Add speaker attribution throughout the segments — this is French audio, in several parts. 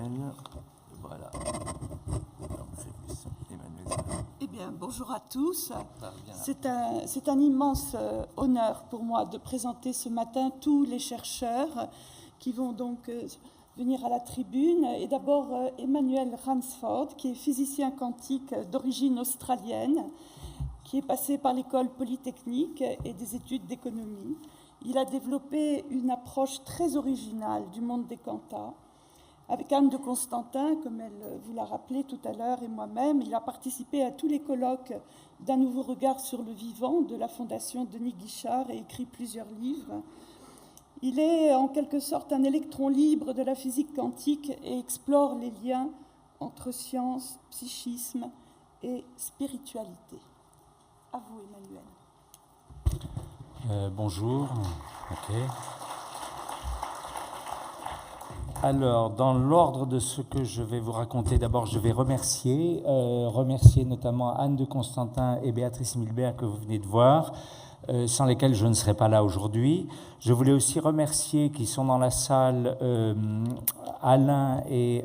Speaker 1: Emmanuel. Voilà. Donc, c'est plus Emmanuel.
Speaker 2: Eh bien, bonjour à tous.
Speaker 1: Bien.
Speaker 2: C'est un immense honneur pour moi de présenter ce matin tous les chercheurs qui vont donc venir à la tribune. Et d'abord, Emmanuel Ransford, qui est physicien quantique d'origine australienne, qui est passé par l'école polytechnique et des études d'économie. Il a développé une approche très originale du monde des quantas. Avec Anne de Constantin, comme elle vous l'a rappelé tout à l'heure, et moi-même, il a participé à tous les colloques d'un nouveau regard sur le vivant de la Fondation Denis Guichard et écrit plusieurs livres. Il est en quelque sorte un électron libre de la physique quantique et explore les liens entre science, psychisme et spiritualité. À vous, Emmanuel.
Speaker 3: Bonjour. Ok. Alors, dans l'ordre de ce que je vais vous raconter, d'abord, je vais remercier notamment Anne de Constantin et Béatrice Milbert que vous venez de voir, sans lesquelles je ne serais pas là aujourd'hui. Je voulais aussi remercier qui sont dans la salle Alain et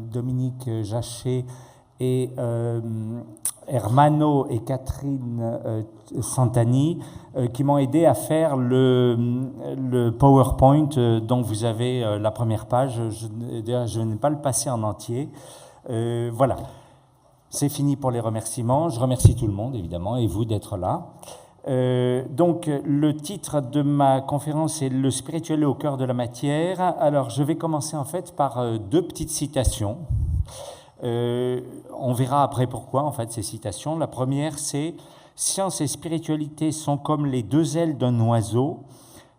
Speaker 3: Dominique Jachet et Hermano et Catherine Santani qui m'ont aidé à faire le PowerPoint dont vous avez la première page. Je n'ai pas le passé en entier. Voilà, c'est fini pour les remerciements. Je remercie tout le monde, évidemment, et vous d'être là. Donc, le titre de ma conférence est « Le spirituel au cœur de la matière ». Alors, je vais commencer en fait par deux petites citations. On verra après pourquoi, en fait, ces citations. La première, c'est « Science et spiritualité sont comme les deux ailes d'un oiseau.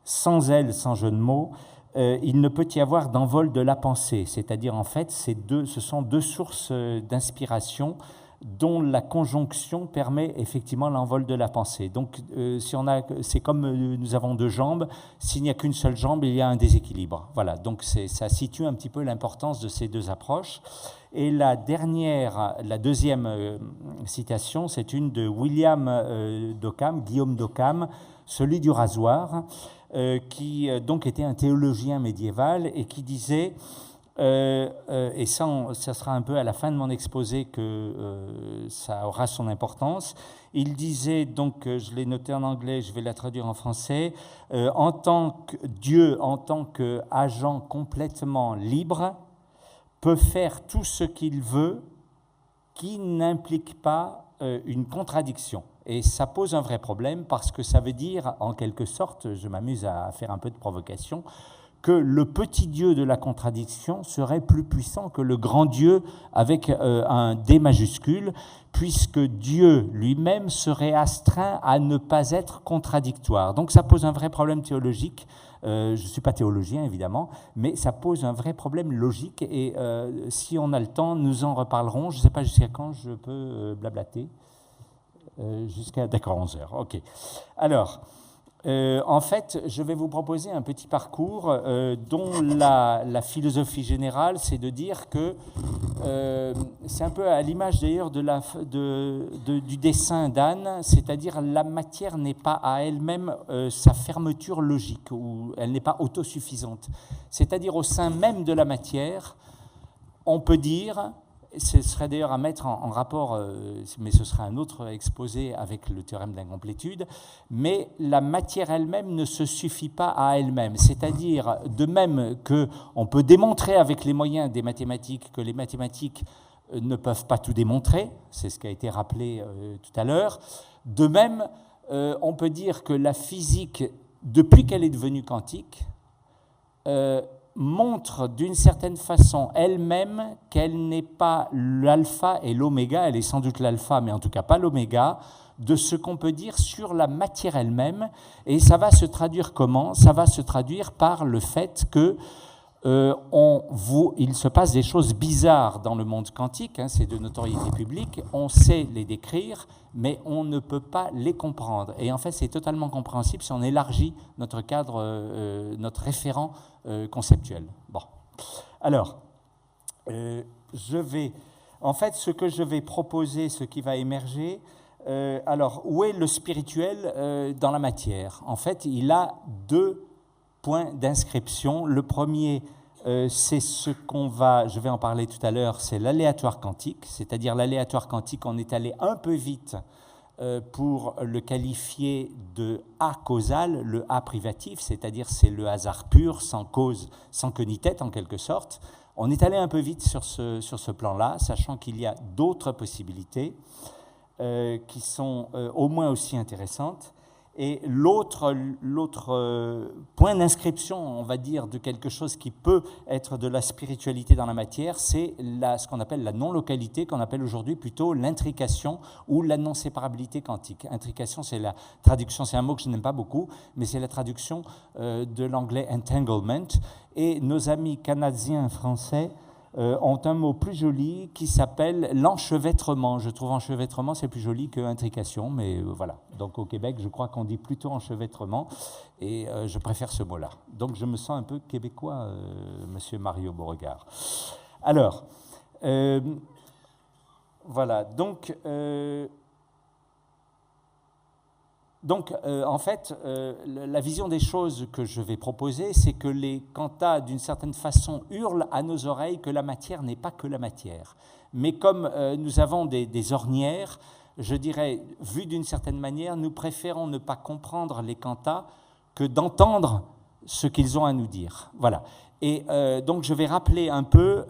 Speaker 3: Sans ailes, sans jeu de mots, il ne peut y avoir d'envol de la pensée. » C'est-à-dire, en fait, ce sont deux sources d'inspiration dont la conjonction permet effectivement l'envol de la pensée. Donc, c'est comme nous avons deux jambes, s'il n'y a qu'une seule jambe, il y a un déséquilibre. Voilà, donc ça situe un petit peu l'importance de ces deux approches. Et la deuxième citation, c'est une de Guillaume d'Occam, celui du rasoir, qui donc était un théologien médiéval et qui disait... et ça sera un peu à la fin de mon exposé que ça aura son importance. Il disait, donc, je l'ai noté en anglais, je vais la traduire en français, en tant que Dieu, en tant qu'agent complètement libre, peut faire tout ce qu'il veut qui n'implique pas une contradiction. Et ça pose un vrai problème parce que ça veut dire, en quelque sorte, je m'amuse à faire un peu de provocation, que le petit Dieu de la contradiction serait plus puissant que le grand Dieu avec un D majuscule, puisque Dieu lui-même serait astreint à ne pas être contradictoire. Donc ça pose un vrai problème théologique. Je ne suis pas théologien, évidemment, mais ça pose un vrai problème logique. Et si on a le temps, nous en reparlerons. Je ne sais pas jusqu'à quand je peux blablater. D'accord, 11 heures. OK. Alors... en fait, je vais vous proposer un petit parcours dont la philosophie générale, c'est de dire que c'est un peu à l'image d'ailleurs du dessin d'Anne, c'est-à-dire la matière n'est pas à elle-même sa fermeture logique, ou elle n'est pas autosuffisante. C'est-à-dire au sein même de la matière, on peut dire... Ce serait d'ailleurs à mettre en rapport, mais ce serait un autre exposé avec le théorème d'incomplétude, mais la matière elle-même ne se suffit pas à elle-même. C'est-à-dire, de même qu'on peut démontrer avec les moyens des mathématiques que les mathématiques ne peuvent pas tout démontrer, c'est ce qui a été rappelé tout à l'heure, de même, on peut dire que la physique, depuis qu'elle est devenue quantique, montre d'une certaine façon elle-même qu'elle n'est pas l'alpha et l'oméga, elle est sans doute l'alpha, mais en tout cas pas l'oméga, de ce qu'on peut dire sur la matière elle-même. Et ça va se traduire comment ? Ça va se traduire par le fait que il se passe des choses bizarres dans le monde quantique, hein, c'est de notoriété publique, on sait les décrire, mais on ne peut pas les comprendre. Et en fait, c'est totalement compréhensible si on élargit notre cadre, notre référent conceptuel. Bon. Alors, en fait, ce que je vais proposer, ce qui va émerger, alors, où est le spirituel dans la matière ? En fait, il a deux points d'inscription. Le premier c'est je vais en parler tout à l'heure, c'est l'aléatoire quantique, c'est-à-dire l'aléatoire quantique, on est allé un peu vite pour le qualifier de A causal, le A privatif, c'est-à-dire c'est le hasard pur, sans cause, sans queue ni tête en quelque sorte. On est allé un peu vite sur ce plan-là, sachant qu'il y a d'autres possibilités qui sont au moins aussi intéressantes. Et l'autre point d'inscription, on va dire, de quelque chose qui peut être de la spiritualité dans la matière, c'est ce qu'on appelle la non-localité, qu'on appelle aujourd'hui plutôt l'intrication ou la non-séparabilité quantique. Intrication, c'est la traduction, c'est un mot que je n'aime pas beaucoup, mais c'est la traduction de l'anglais entanglement. Et nos amis canadiens français ont un mot plus joli qui s'appelle l'enchevêtrement. Je trouve enchevêtrement, c'est plus joli que intrication, mais voilà. Donc au Québec, je crois qu'on dit plutôt enchevêtrement, et je préfère ce mot-là. Donc je me sens un peu québécois, monsieur Mario Beauregard. Alors, voilà, donc en fait, la vision des choses que je vais proposer, c'est que les cantats, d'une certaine façon, hurlent à nos oreilles que la matière n'est pas que la matière. Mais comme nous avons des ornières, je dirais, vu d'une certaine manière, nous préférons ne pas comprendre les cantats que d'entendre ce qu'ils ont à nous dire. Voilà. Et donc je vais rappeler un peu,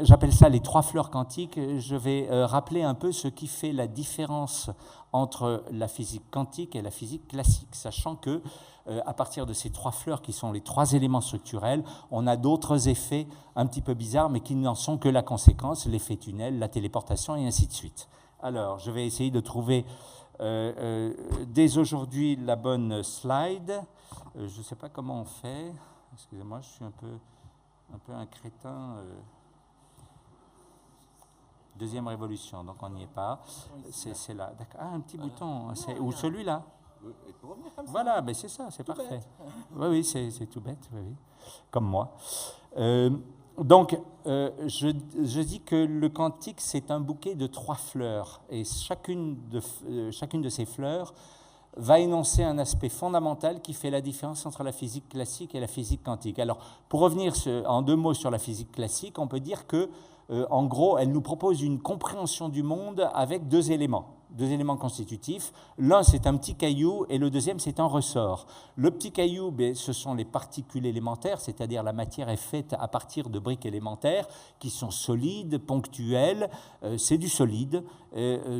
Speaker 3: j'appelle ça les 3 fleurs quantiques, je vais rappeler un peu ce qui fait la différence entre la physique quantique et la physique classique, sachant que à partir de ces 3 fleurs qui sont les 3 éléments structurels, on a d'autres effets un petit peu bizarres, mais qui n'en sont que la conséquence, l'effet tunnel, la téléportation et ainsi de suite. Alors, je vais essayer de trouver dès aujourd'hui la bonne slide. Je ne sais pas comment on fait. Excusez-moi, je suis un peu un crétin. Deuxième révolution, donc on n'y est pas. C'est là. Ah, un petit bouton. Ou celui-là. Voilà, mais c'est ça, c'est parfait. Oui, c'est tout bête, oui. Comme moi. Donc, je dis que le quantique, c'est un bouquet de 3 fleurs. Et chacune de ces fleurs va énoncer un aspect fondamental qui fait la différence entre la physique classique et la physique quantique. Alors, pour revenir en 2 mots sur la physique classique, on peut dire que, en gros, elle nous propose une compréhension du monde avec 2 éléments constitutifs. L'un, c'est un petit caillou, et le deuxième, c'est un ressort. Le petit caillou, ce sont les particules élémentaires, c'est-à-dire la matière est faite à partir de briques élémentaires qui sont solides, ponctuelles. C'est du solide.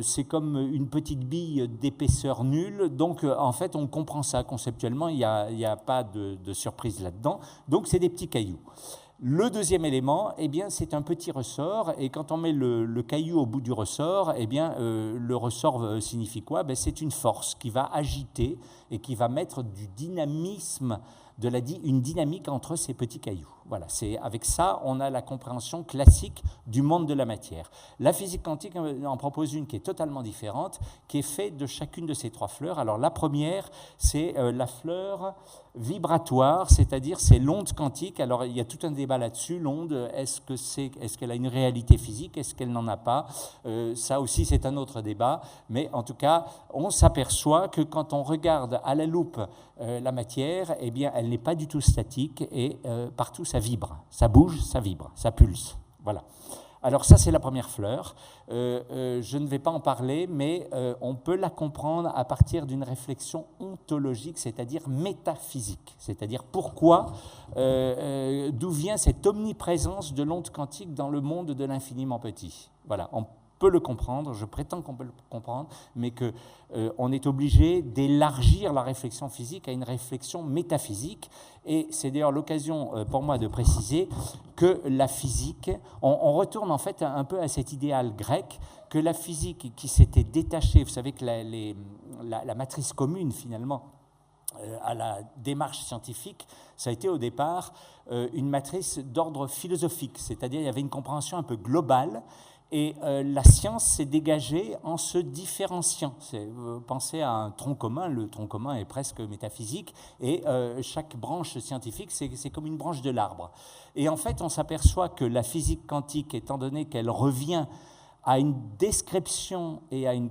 Speaker 3: C'est comme une petite bille d'épaisseur nulle. Donc, en fait, on comprend ça conceptuellement. Il n'y a pas de surprise là-dedans. Donc, c'est des petits cailloux. Le deuxième élément, eh bien, c'est un petit ressort, et quand on met le caillou au bout du ressort, eh bien, le ressort signifie quoi ? C'est une force qui va agiter et qui va mettre du dynamisme, une dynamique entre ces petits cailloux. Voilà, avec ça, on a la compréhension classique du monde de la matière. La physique quantique en propose une qui est totalement différente, qui est faite de chacune de ces 3 fleurs. Alors la première, c'est la fleur vibratoire, c'est-à-dire c'est l'onde quantique. Alors il y a tout un débat là-dessus. L'onde, est-ce qu'elle a une réalité physique, est-ce qu'elle n'en a pas ? Ça aussi, c'est un autre débat. Mais en tout cas, on s'aperçoit que quand on regarde à la loupe la matière, eh bien, elle n'est pas du tout statique, et partout ça vibre, ça bouge, ça vibre, ça pulse. Voilà. Alors ça, c'est la première fleur. Je ne vais pas en parler, mais on peut la comprendre à partir d'une réflexion ontologique, c'est-à-dire métaphysique. C'est-à-dire pourquoi, d'où vient cette omniprésence de l'onde quantique dans le monde de l'infiniment petit. Voilà, on peut le comprendre, je prétends qu'on peut le comprendre, mais qu'on est obligé d'élargir la réflexion physique à une réflexion métaphysique. Et c'est d'ailleurs l'occasion pour moi de préciser que la physique, on retourne en fait un peu à cet idéal grec, que la physique qui s'était détachée, vous savez que la matrice commune finalement à la démarche scientifique, ça a été au départ une matrice d'ordre philosophique, c'est-à-dire il y avait une compréhension un peu globale. Et la science s'est dégagée en se différenciant. Pensez à un tronc commun, le tronc commun est presque métaphysique, et chaque branche scientifique, c'est comme une branche de l'arbre. Et en fait, on s'aperçoit que la physique quantique, étant donné qu'elle revient à une description et à une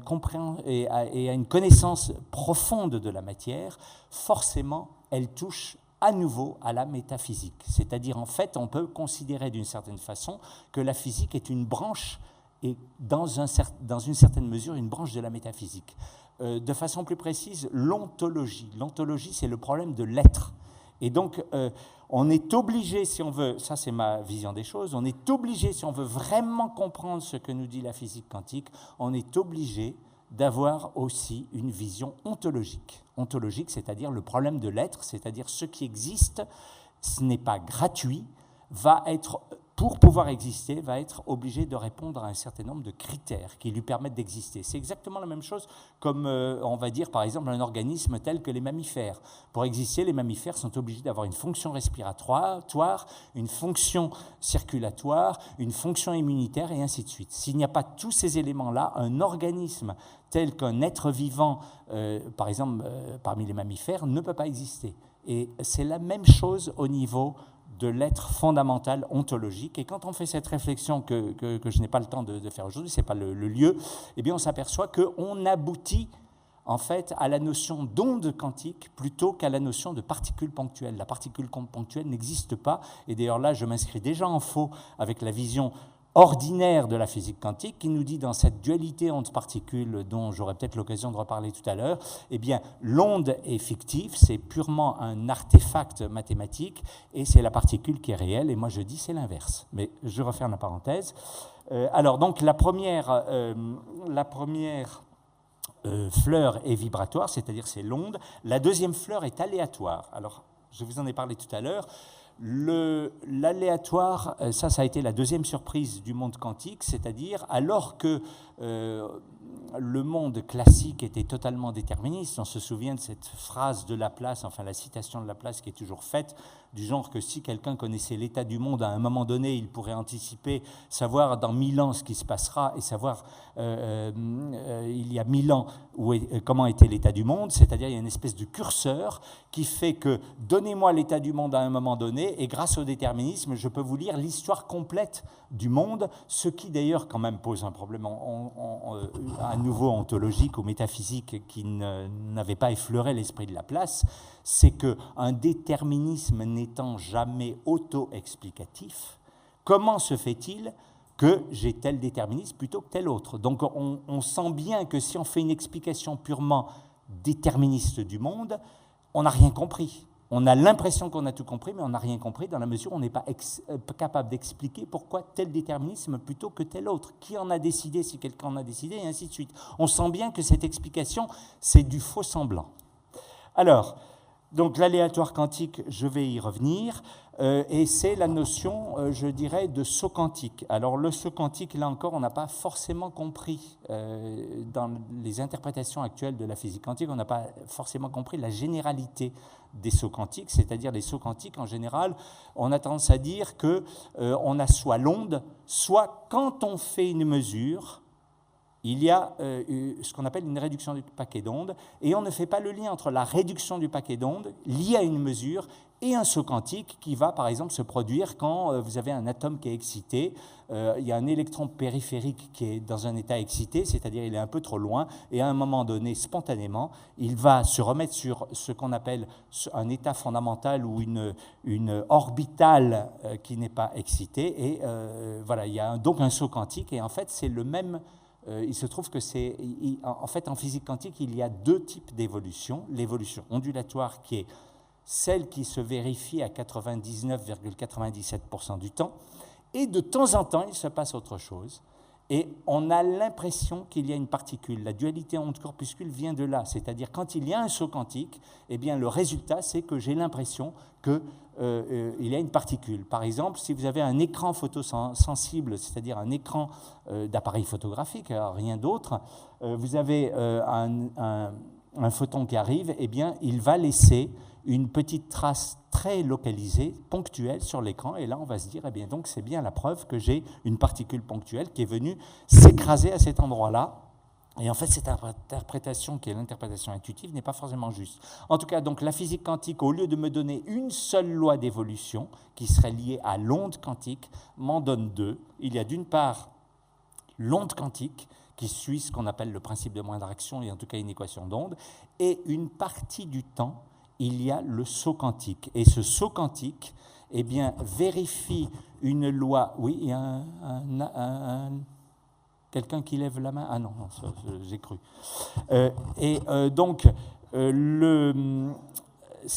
Speaker 3: connaissance profonde de la matière, forcément, elle touche à nouveau à la métaphysique. C'est-à-dire, en fait, on peut considérer d'une certaine façon que la physique est une branche, et dans une certaine mesure, une branche de la métaphysique. De façon plus précise, l'ontologie. L'ontologie, c'est le problème de l'être. Et donc, on est obligé, si on veut, ça c'est ma vision des choses, on est obligé, si on veut vraiment comprendre ce que nous dit la physique quantique, on est obligé d'avoir aussi une vision ontologique. Ontologique, c'est-à-dire le problème de l'être, c'est-à-dire ce qui existe, ce n'est pas gratuit, va être, pour pouvoir exister, va être obligé de répondre à un certain nombre de critères qui lui permettent d'exister. C'est exactement la même chose comme, on va dire, par exemple, un organisme tel que les mammifères. Pour exister, les mammifères sont obligés d'avoir une fonction respiratoire, une fonction circulatoire, une fonction immunitaire, et ainsi de suite. S'il n'y a pas tous ces éléments-là, un organisme tel qu'un être vivant, par exemple, parmi les mammifères, ne peut pas exister. Et c'est la même chose au niveau de l'être fondamental ontologique. Et quand on fait cette réflexion que je n'ai pas le temps de faire aujourd'hui, ce n'est pas le lieu, eh bien on s'aperçoit qu'on aboutit en fait à la notion d'onde quantique plutôt qu'à la notion de particule ponctuelle. La particule ponctuelle n'existe pas, et d'ailleurs là je m'inscris déjà en faux avec la vision ordinaire de la physique quantique qui nous dit dans cette dualité onde-particule dont j'aurai peut-être l'occasion de reparler tout à l'heure, eh bien l'onde est fictive, c'est purement un artefact mathématique et c'est la particule qui est réelle, et moi je dis c'est l'inverse. Mais je referme la parenthèse. Alors donc la première fleur est vibratoire, c'est-à-dire c'est l'onde. La deuxième fleur est aléatoire. Alors je vous en ai parlé tout à l'heure. L'aléatoire, ça a été la deuxième surprise du monde quantique, c'est-à-dire alors que le monde classique était totalement déterministe, on se souvient de cette phrase de Laplace, enfin la citation de Laplace qui est toujours faite, du genre que si quelqu'un connaissait l'état du monde à un moment donné, il pourrait anticiper, savoir dans 1000 ans ce qui se passera et savoir il y a 1000 ans comment était l'état du monde, c'est-à-dire il y a une espèce de curseur qui fait que donnez-moi l'état du monde à un moment donné et grâce au déterminisme, je peux vous lire l'histoire complète du monde, ce qui d'ailleurs quand même pose un problème à nouveau ontologique ou métaphysique qui n'avait pas effleuré l'esprit de Laplace, c'est qu'un déterminisme n'étant jamais auto-explicatif, comment se fait-il que j'ai tel déterminisme plutôt que tel autre? Donc on sent bien que si on fait une explication purement déterministe du monde, on n'a rien compris. On a l'impression qu'on a tout compris, mais on n'a rien compris dans la mesure où on n'est pas capable d'expliquer pourquoi tel déterminisme plutôt que tel autre. Qui en a décidé, si quelqu'un en a décidé, et ainsi de suite. On sent bien que cette explication, c'est du faux semblant. Alors, donc l'aléatoire quantique, je vais y revenir, et c'est la notion, je dirais, de saut quantique. Alors le saut quantique, là encore, on n'a pas forcément compris, dans les interprétations actuelles de la physique quantique, on n'a pas forcément compris la généralité des sauts quantiques, c'est-à-dire les sauts quantiques, en général, on a tendance à dire qu'on a soit l'onde, soit quand on fait une mesure, il y a ce qu'on appelle une réduction du paquet d'ondes, et on ne fait pas le lien entre la réduction du paquet d'ondes liée à une mesure et un saut quantique qui va, par exemple, se produire quand vous avez un atome qui est excité. Il y a un électron périphérique qui est dans un état excité, c'est-à-dire il est un peu trop loin, et à un moment donné, spontanément, il va se remettre sur ce qu'on appelle un état fondamental ou une orbitale qui n'est pas excitée, et voilà, il y a donc un saut quantique, et en fait, c'est le même... il se trouve que c'est... En fait, en physique quantique, il y a deux types d'évolution. L'évolution ondulatoire qui est celle qui se vérifie à 99,97% du temps, et de temps en temps, il se passe autre chose. Et on a l'impression qu'il y a une particule. La dualité onde-corpuscule vient de là. C'est-à-dire, quand il y a un saut quantique, eh bien, le résultat, c'est que j'ai l'impression qu'il y a une particule. Par exemple, si vous avez un écran photosensible, c'est-à-dire un écran d'appareil photographique, rien d'autre, vous avez un photon qui arrive, eh bien, il va laisser une petite trace très localisée, ponctuelle sur l'écran, et là on va se dire, eh bien donc c'est bien la preuve que j'ai une particule ponctuelle qui est venue s'écraser à cet endroit-là, et en fait cette interprétation qui est l'interprétation intuitive n'est pas forcément juste. En tout cas, donc la physique quantique, au lieu de me donner une seule loi d'évolution qui serait liée à l'onde quantique, m'en donne deux. Il y a d'une part l'onde quantique, qui suit ce qu'on appelle le principe de moindre action, et en tout cas une équation d'onde, et une partie du temps, il y a le saut quantique. Et ce saut quantique, eh bien, vérifie une loi. Oui, il y a quelqu'un qui lève la main. Ah non, j'ai cru. Donc, ce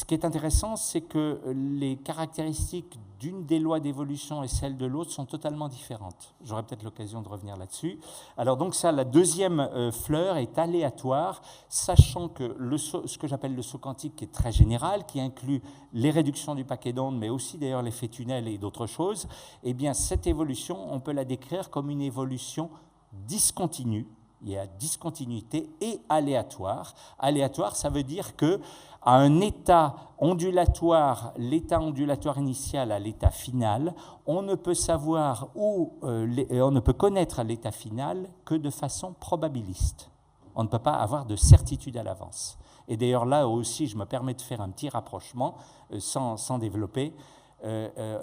Speaker 3: qui est intéressant, c'est que les caractéristiques d'une des lois d'évolution et celle de l'autre sont totalement différentes. J'aurai peut-être l'occasion de revenir là-dessus. Alors donc ça, la deuxième fleur est aléatoire, sachant que ce que j'appelle le saut quantique, qui est très général, qui inclut les réductions du paquet d'ondes, mais aussi d'ailleurs l'effet tunnel et d'autres choses, eh bien cette évolution, on peut la décrire comme une évolution discontinue. Il y a discontinuité et aléatoire. Aléatoire, ça veut dire que à un état ondulatoire, l'état ondulatoire initial à l'état final, on ne peut savoir on ne peut connaître l'état final que de façon probabiliste. On ne peut pas avoir de certitude à l'avance. Et d'ailleurs là aussi, je me permets de faire un petit rapprochement sans développer.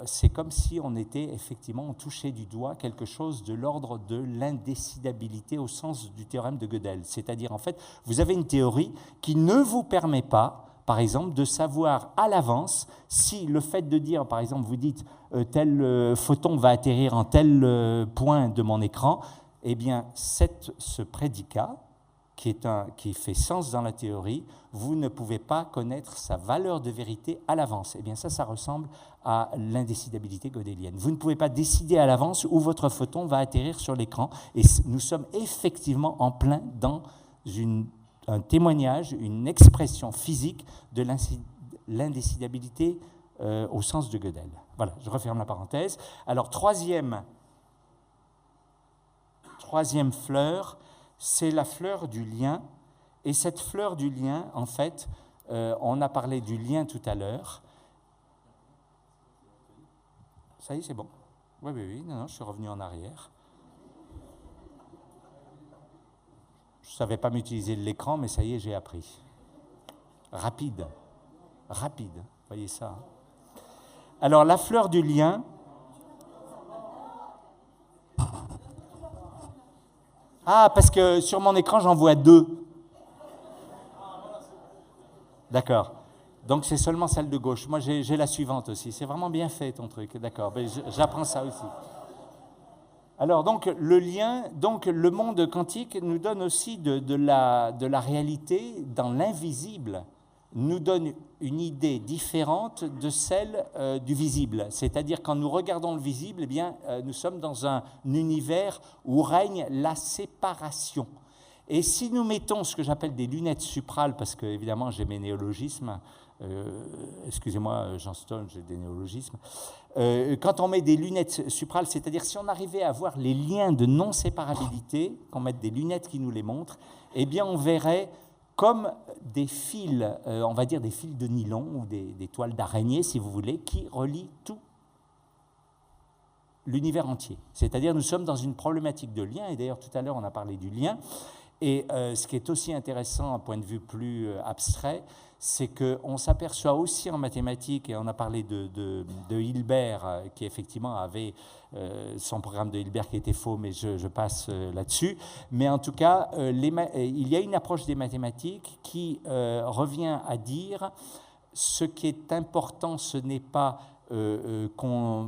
Speaker 3: C'est comme si on touchait du doigt quelque chose de l'ordre de l'indécidabilité au sens du théorème de Gödel. C'est-à-dire, en fait, vous avez une théorie qui ne vous permet pas, par exemple, de savoir à l'avance si le fait de dire, par exemple, vous dites tel photon va atterrir en tel point de mon écran, eh bien, ce prédicat, qui fait sens dans la théorie, vous ne pouvez pas connaître sa valeur de vérité à l'avance. Eh bien, ça ressemble à l'indécidabilité gödélienne. Vous ne pouvez pas décider à l'avance où votre photon va atterrir sur l'écran. Et nous sommes effectivement en plein dans un témoignage, une expression physique de l'indécidabilité au sens de Gödel. Voilà, je referme la parenthèse. Alors, troisième fleur, c'est la fleur du lien. Et cette fleur du lien, en fait, on a parlé du lien tout à l'heure. Ça y est, c'est bon. Oui, non, je suis revenu en arrière. Je ne savais pas m'utiliser de l'écran, mais ça y est, j'ai appris. Rapide, voyez ça. Alors, la fleur du lien... Ah, parce que sur mon écran, j'en vois 2. D'accord. Donc, c'est seulement celle de gauche. Moi, j'ai la suivante aussi. C'est vraiment bien fait, ton truc. D'accord. J'apprends ça aussi. Alors, donc, le lien, donc, le monde quantique nous donne aussi de la réalité dans l'invisible, nous donne une idée différente de celle du visible. C'est-à-dire, quand nous regardons le visible, eh bien, nous sommes dans un univers où règne la séparation. Et si nous mettons ce que j'appelle des lunettes suprales, parce que, évidemment, j'ai mes néologismes, excusez-moi, Jean Stone, j'ai des néologismes, quand on met des lunettes suprales, c'est-à-dire si on arrivait à voir les liens de non-séparabilité, qu'on mette des lunettes qui nous les montrent, eh bien, on verrait comme des fils, on va dire des fils de nylon ou des toiles d'araignée, si vous voulez, qui relient tout l'univers entier. C'est-à-dire nous sommes dans une problématique de lien, et d'ailleurs tout à l'heure on a parlé du lien, et ce qui est aussi intéressant, d'un point de vue plus abstrait, c'est qu'on s'aperçoit aussi en mathématiques, et on a parlé de Hilbert, qui effectivement avait son programme de Hilbert qui était faux, mais je passe là-dessus. Mais en tout cas, il y a une approche des mathématiques qui revient à dire ce qui est important, ce n'est pas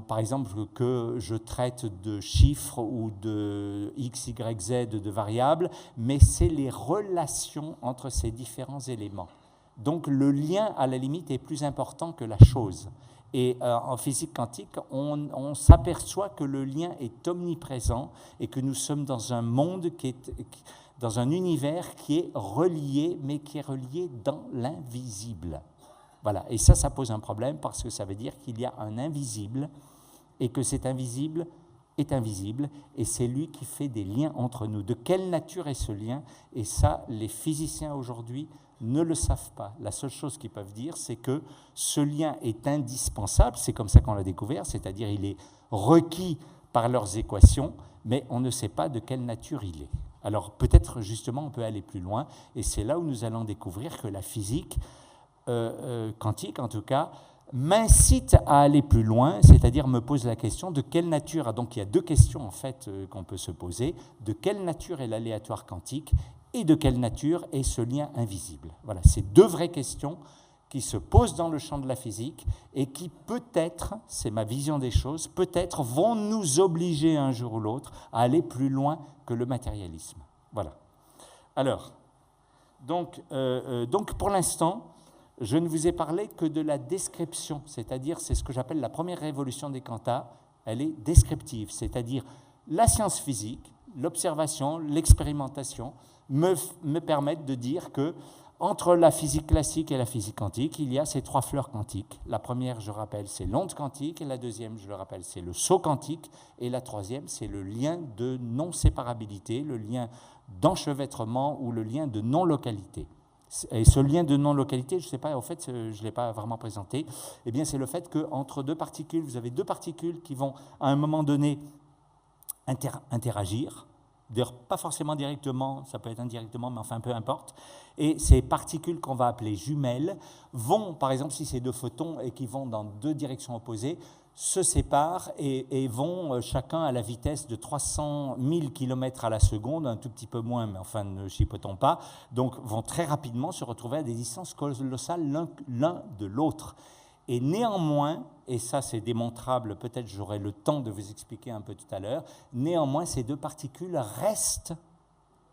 Speaker 3: par exemple, que je traite de chiffres ou de x, y, z, de variables, mais c'est les relations entre ces différents éléments. Donc le lien, à la limite, est plus important que la chose. Et en physique quantique, on s'aperçoit que le lien est omniprésent et que nous sommes dans un monde dans un univers qui est relié, mais qui est relié dans l'invisible. Voilà, et ça pose un problème parce que ça veut dire qu'il y a un invisible et que cet invisible est invisible et c'est lui qui fait des liens entre nous. De quelle nature est ce lien? Et ça, les physiciens aujourd'hui ne le savent pas. La seule chose qu'ils peuvent dire, c'est que ce lien est indispensable, c'est comme ça qu'on l'a découvert, c'est-à-dire il est requis par leurs équations, mais on ne sait pas de quelle nature il est. Alors peut-être justement on peut aller plus loin et c'est là où nous allons découvrir que la physique quantique, en tout cas, m'incite à aller plus loin, c'est-à-dire me pose la question de quelle nature, donc il y a deux questions en fait qu'on peut se poser, de quelle nature est l'aléatoire quantique et de quelle nature est ce lien invisible. Voilà, c'est deux vraies questions qui se posent dans le champ de la physique et qui peut-être, c'est ma vision des choses, peut-être vont nous obliger un jour ou l'autre à aller plus loin que le matérialisme. Voilà. Alors, donc pour l'instant, je ne vous ai parlé que de la description, c'est-à-dire c'est ce que j'appelle la première révolution des quanta, elle est descriptive, c'est-à-dire la science physique, l'observation, l'expérimentation me permettent de dire que entre la physique classique et la physique quantique, il y a ces trois fleurs quantiques. La première, je rappelle, c'est l'onde quantique, et la deuxième, je le rappelle, c'est le saut quantique, et la troisième, c'est le lien de non-séparabilité, le lien d'enchevêtrement ou le lien de non-localité. Et ce lien de non-localité, je ne sais pas, en fait, je ne l'ai pas vraiment présenté, eh bien, c'est le fait qu'entre deux particules, vous avez deux particules qui vont, à un moment donné, interagir. D'ailleurs, pas forcément directement, ça peut être indirectement, mais enfin, peu importe. Et ces particules qu'on va appeler jumelles vont, par exemple, si c'est deux photons et qui vont dans deux directions opposées, se séparent et vont chacun à la vitesse de 300 000 km à la seconde, un tout petit peu moins, mais enfin, ne chipotons pas, donc vont très rapidement se retrouver à des distances colossales l'un de l'autre. Et néanmoins, et ça c'est démontrable, peut-être j'aurai le temps de vous expliquer un peu tout à l'heure, néanmoins ces deux particules restent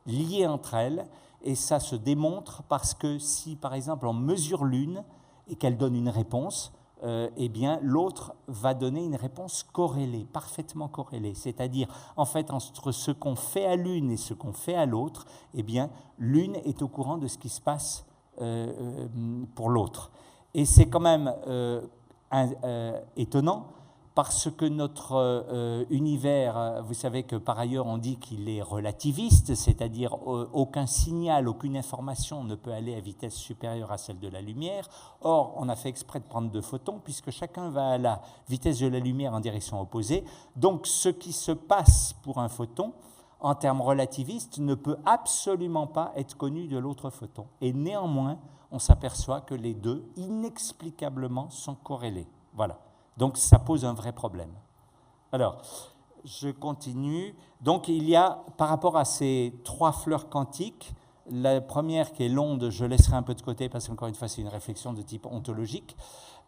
Speaker 3: liées entre elles, et ça se démontre parce que si par exemple on mesure l'une et qu'elle donne une réponse, eh bien l'autre va donner une réponse corrélée, parfaitement corrélée, c'est-à-dire en fait entre ce qu'on fait à l'une et ce qu'on fait à l'autre, eh bien l'une est au courant de ce qui se passe pour l'autre. Et c'est quand même étonnant parce que notre univers, vous savez que par ailleurs on dit qu'il est relativiste, c'est-à-dire aucun signal, aucune information ne peut aller à vitesse supérieure à celle de la lumière. Or, on a fait exprès de prendre deux photons puisque chacun va à la vitesse de la lumière en direction opposée. Donc ce qui se passe pour un photon, en termes relativistes, ne peut absolument pas être connu de l'autre photon. Et néanmoins, on s'aperçoit que les deux, inexplicablement, sont corrélés. Voilà. Donc, ça pose un vrai problème. Alors, je continue. Donc, il y a, par rapport à ces trois fleurs quantiques, la première qui est l'onde, je laisserai un peu de côté parce qu'encore une fois, c'est une réflexion de type ontologique.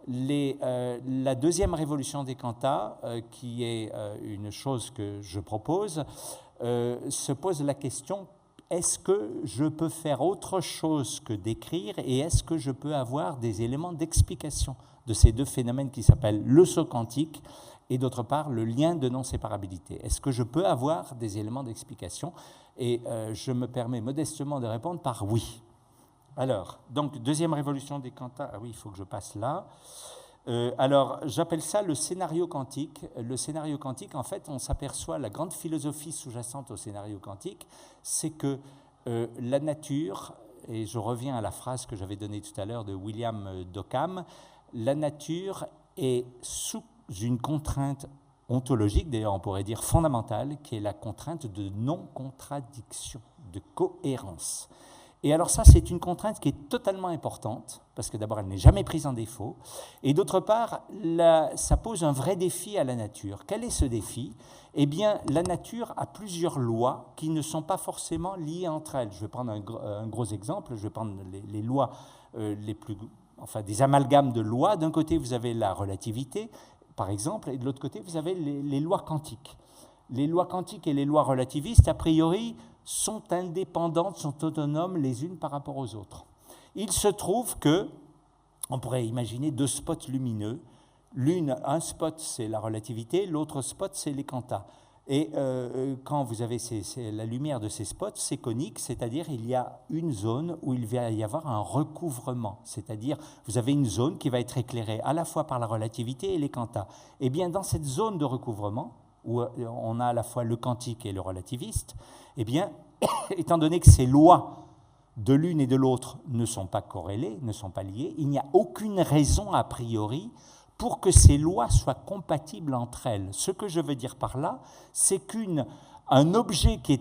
Speaker 3: La deuxième révolution des quantas, qui est une chose que je propose, se pose la question: est-ce que je peux faire autre chose que d'écrire et est-ce que je peux avoir des éléments d'explication de ces deux phénomènes qui s'appellent le saut quantique et d'autre part le lien de non-séparabilité? Est-ce que je peux avoir des éléments d'explication? Et je me permets modestement de répondre par oui. Alors, donc, deuxième révolution des quantas. Ah oui, il faut que je passe là. Alors, j'appelle ça le scénario quantique. Le scénario quantique, en fait, on s'aperçoit, la grande philosophie sous-jacente au scénario quantique, c'est que la nature, et je reviens à la phrase que j'avais donnée tout à l'heure de William d'Ockham, la nature est sous une contrainte ontologique, d'ailleurs on pourrait dire fondamentale, qui est la contrainte de non-contradiction, de cohérence. Et alors ça, c'est une contrainte qui est totalement importante, parce que d'abord, elle n'est jamais prise en défaut, et d'autre part, ça pose un vrai défi à la nature. Quel est ce défi? Eh bien, la nature a plusieurs lois qui ne sont pas forcément liées entre elles. Je vais prendre un gros exemple, je vais prendre les lois des amalgames de lois. D'un côté, vous avez la relativité, par exemple, et de l'autre côté, vous avez les lois quantiques. Les lois quantiques et les lois relativistes, a priori, sont indépendantes, sont autonomes les unes par rapport aux autres. Il se trouve que, on pourrait imaginer deux spots lumineux. Un spot, c'est la relativité, l'autre spot, c'est les quantas. Et quand vous avez la lumière de ces spots, c'est conique, c'est-à-dire il y a une zone où il va y avoir un recouvrement, c'est-à-dire vous avez une zone qui va être éclairée à la fois par la relativité et les quantas. Et bien dans cette zone de recouvrement, où on a à la fois le quantique et le relativiste, eh bien, étant donné que ces lois de l'une et de l'autre ne sont pas corrélées, ne sont pas liées, il n'y a aucune raison a priori pour que ces lois soient compatibles entre elles. Ce que je veux dire par là, c'est qu'un objet qui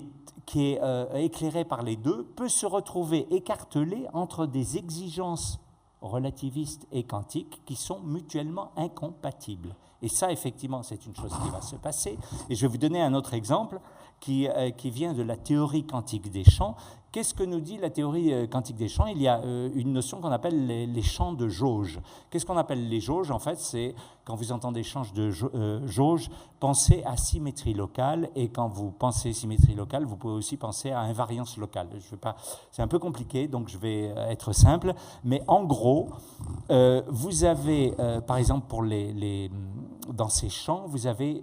Speaker 3: est éclairé par les deux peut se retrouver écartelé entre des exigences relativistes et quantiques qui sont mutuellement incompatibles. Et ça, effectivement, c'est une chose qui va se passer. Et je vais vous donner un autre exemple qui vient de la théorie quantique des champs, Qu'est-ce que nous dit la théorie quantique des champs? Il y a une notion qu'on appelle les champs de jauge. Qu'est-ce qu'on appelle les jauges? En fait, c'est quand vous entendez champs de jauge, pensez à symétrie locale, et quand vous pensez symétrie locale, vous pouvez aussi penser à invariance locale. C'est un peu compliqué, donc je vais être simple, mais en gros, vous avez, par exemple, dans ces champs, vous avez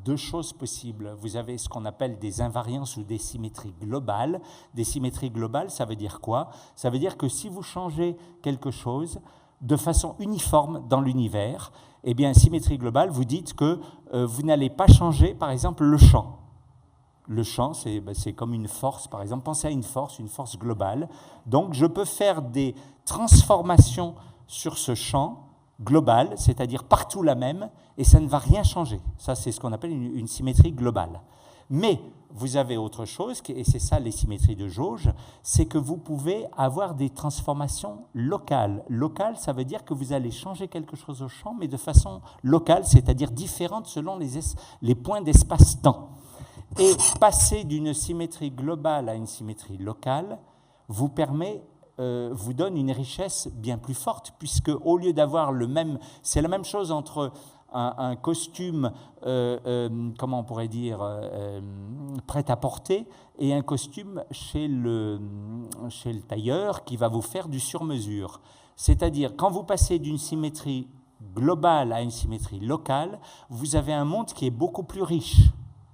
Speaker 3: deux choses possibles. Vous avez ce qu'on appelle des invariances ou des symétries globales. Des symétries globales, ça veut dire quoi? Ça veut dire que si vous changez quelque chose de façon uniforme dans l'univers, eh bien, symétrie globale, vous dites que vous n'allez pas changer, par exemple, le champ. Le champ, c'est comme une force, par exemple. Pensez à une force globale. Donc, je peux faire des transformations sur ce champ global, c'est-à-dire partout la même, et ça ne va rien changer. Ça, c'est ce qu'on appelle une symétrie globale. Mais vous avez autre chose, et c'est ça les symétries de jauge, c'est que vous pouvez avoir des transformations locales. Locales, ça veut dire que vous allez changer quelque chose au champ, mais de façon locale, c'est-à-dire différente selon les points d'espace-temps. Et passer d'une symétrie globale à une symétrie locale vous donne une richesse bien plus forte, puisque au lieu d'avoir c'est la même chose entre un costume, comment on pourrait dire, prêt-à-porter, et un costume chez le tailleur qui va vous faire du sur-mesure. C'est-à-dire, quand vous passez d'une symétrie globale à une symétrie locale, vous avez un monde qui est beaucoup plus riche,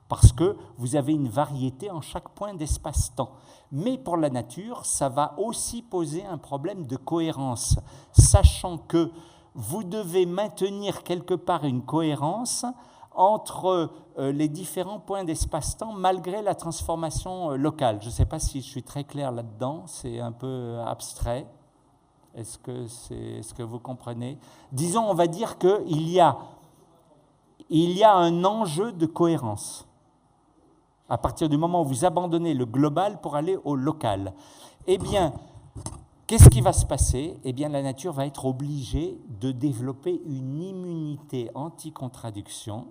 Speaker 3: parce que vous avez une variété en chaque point d'espace-temps. Mais pour la nature, ça va aussi poser un problème de cohérence, sachant que vous devez maintenir quelque part une cohérence entre les différents points d'espace-temps malgré la transformation locale. Je ne sais pas si je suis très clair là-dedans, c'est un peu abstrait. Est-ce que vous comprenez? Disons, on va dire qu'il y a un enjeu de cohérence à partir du moment où vous abandonnez le global pour aller au local. Eh bien, qu'est-ce qui va se passer? Eh bien, la nature va être obligée de développer une immunité anti-contradiction,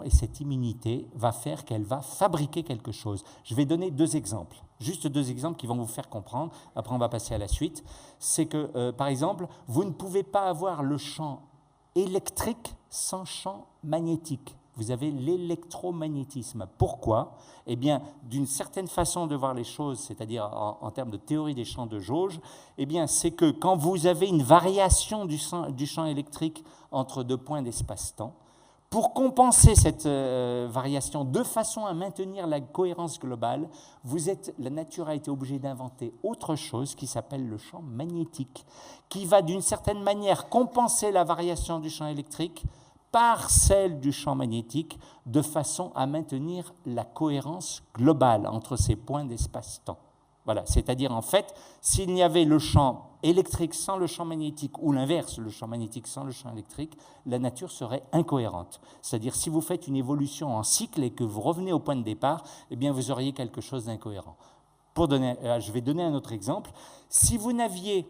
Speaker 3: et cette immunité va faire qu'elle va fabriquer quelque chose. Je vais donner deux exemples, juste deux exemples qui vont vous faire comprendre. Après, on va passer à la suite. C'est que, par exemple, vous ne pouvez pas avoir le champ électrique sans champ magnétique. Vous avez l'électromagnétisme. Pourquoi? Eh bien, d'une certaine façon de voir les choses, c'est-à-dire en termes de théorie des champs de jauge, eh bien, c'est que quand vous avez une variation du champ électrique entre deux points d'espace-temps, pour compenser cette variation de façon à maintenir la cohérence globale, la nature a été obligée d'inventer autre chose qui s'appelle le champ magnétique, qui va d'une certaine manière compenser la variation du champ électrique par celle du champ magnétique, de façon à maintenir la cohérence globale entre ces points d'espace-temps. Voilà, c'est-à-dire en fait, s'il y avait le champ électrique sans le champ magnétique, ou l'inverse, le champ magnétique sans le champ électrique, la nature serait incohérente. C'est-à-dire si vous faites une évolution en cycle et que vous revenez au point de départ, eh bien vous auriez quelque chose d'incohérent. Je vais donner un autre exemple. Si vous aviez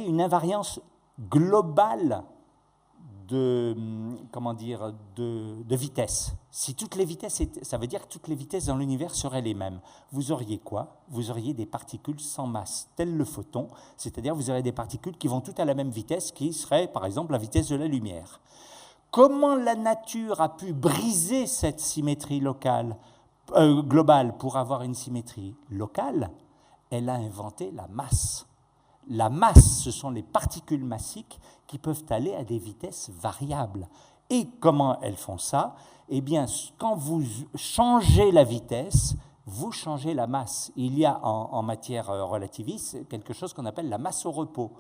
Speaker 3: une invariance globale de vitesse. Si toutes les vitesses, ça veut dire que toutes les vitesses dans l'univers seraient les mêmes. Vous auriez quoi? Vous auriez des particules sans masse, tel le photon, c'est-à-dire vous aurez des particules qui vont toutes à la même vitesse, qui serait par exemple la vitesse de la lumière. Comment la nature a pu briser cette symétrie globale pour avoir une symétrie locale? Elle a inventé la masse. La masse, ce sont les particules massiques qui peuvent aller à des vitesses variables. Et comment elles font ça? Eh bien, quand vous changez la vitesse, vous changez la masse. Il y a en matière relativiste quelque chose qu'on appelle la masse au repos.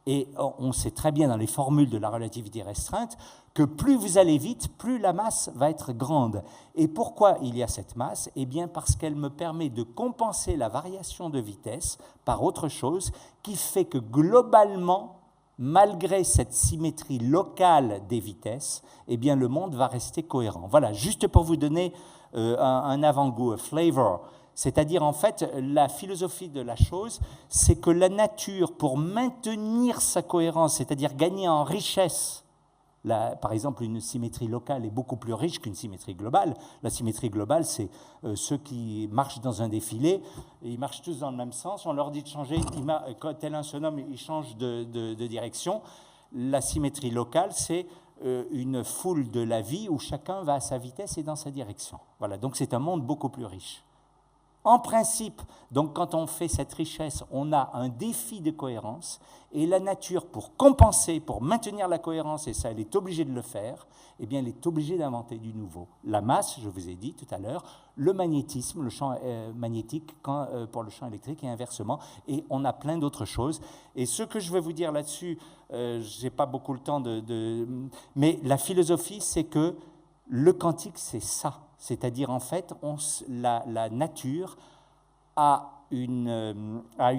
Speaker 3: Et on sait très bien dans les formules de la relativité restreinte que plus vous allez vite, plus la masse va être grande. Et pourquoi il y a cette masse? Eh bien parce qu'elle me permet de compenser la variation de vitesse par autre chose qui fait que globalement, malgré cette symétrie locale des vitesses, eh bien le monde va rester cohérent. Voilà, juste pour vous donner un avant-goût, un flavor. C'est-à-dire, en fait, la philosophie de la chose, c'est que la nature, pour maintenir sa cohérence, c'est-à-dire gagner en richesse Par exemple, une symétrie locale est beaucoup plus riche qu'une symétrie globale. La symétrie globale, c'est ceux qui marchent dans un défilé, ils marchent tous dans le même sens, on leur dit de changer, tel un seul homme, ils changent de direction. La symétrie locale, c'est une foule de la vie où chacun va à sa vitesse et dans sa direction. Voilà, donc c'est un monde beaucoup plus riche. En principe, donc quand on fait cette richesse, on a un défi de cohérence, et la nature, pour compenser, pour maintenir la cohérence, et ça, elle est obligée de le faire, eh bien, elle est obligée d'inventer du nouveau. La masse, je vous ai dit tout à l'heure, le magnétisme, le champ magnétique pour le champ électrique, et inversement, et on a plein d'autres choses. Et ce que je vais vous dire là-dessus, je n'ai pas beaucoup le temps mais la philosophie, c'est que le quantique, c'est ça. C'est-à-dire, en fait, la nature a eu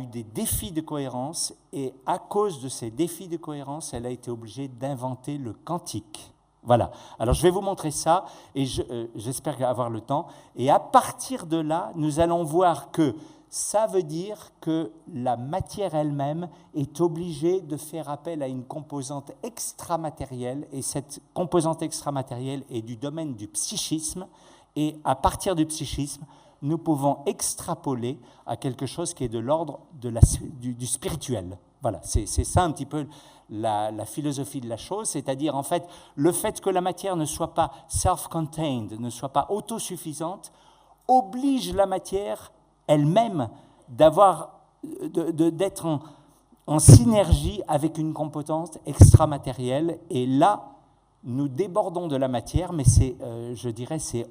Speaker 3: des défis de cohérence, et à cause de ces défis de cohérence, elle a été obligée d'inventer le quantique. Voilà. Alors, je vais vous montrer ça, et j'espère avoir le temps. Et à partir de là, nous allons voir que ça veut dire que la matière elle-même est obligée de faire appel à une composante extramatérielle, et cette composante extramatérielle est du domaine du psychisme, et à partir du psychisme, nous pouvons extrapoler à quelque chose qui est de l'ordre du spirituel. Voilà, c'est ça un petit peu la philosophie de la chose, c'est-à-dire en fait, le fait que la matière ne soit pas self-contained, ne soit pas autosuffisante, oblige la matière elle-même d'être en synergie avec une composante extramatérielle. Et là, nous débordons de la matière, mais je dirais, c'est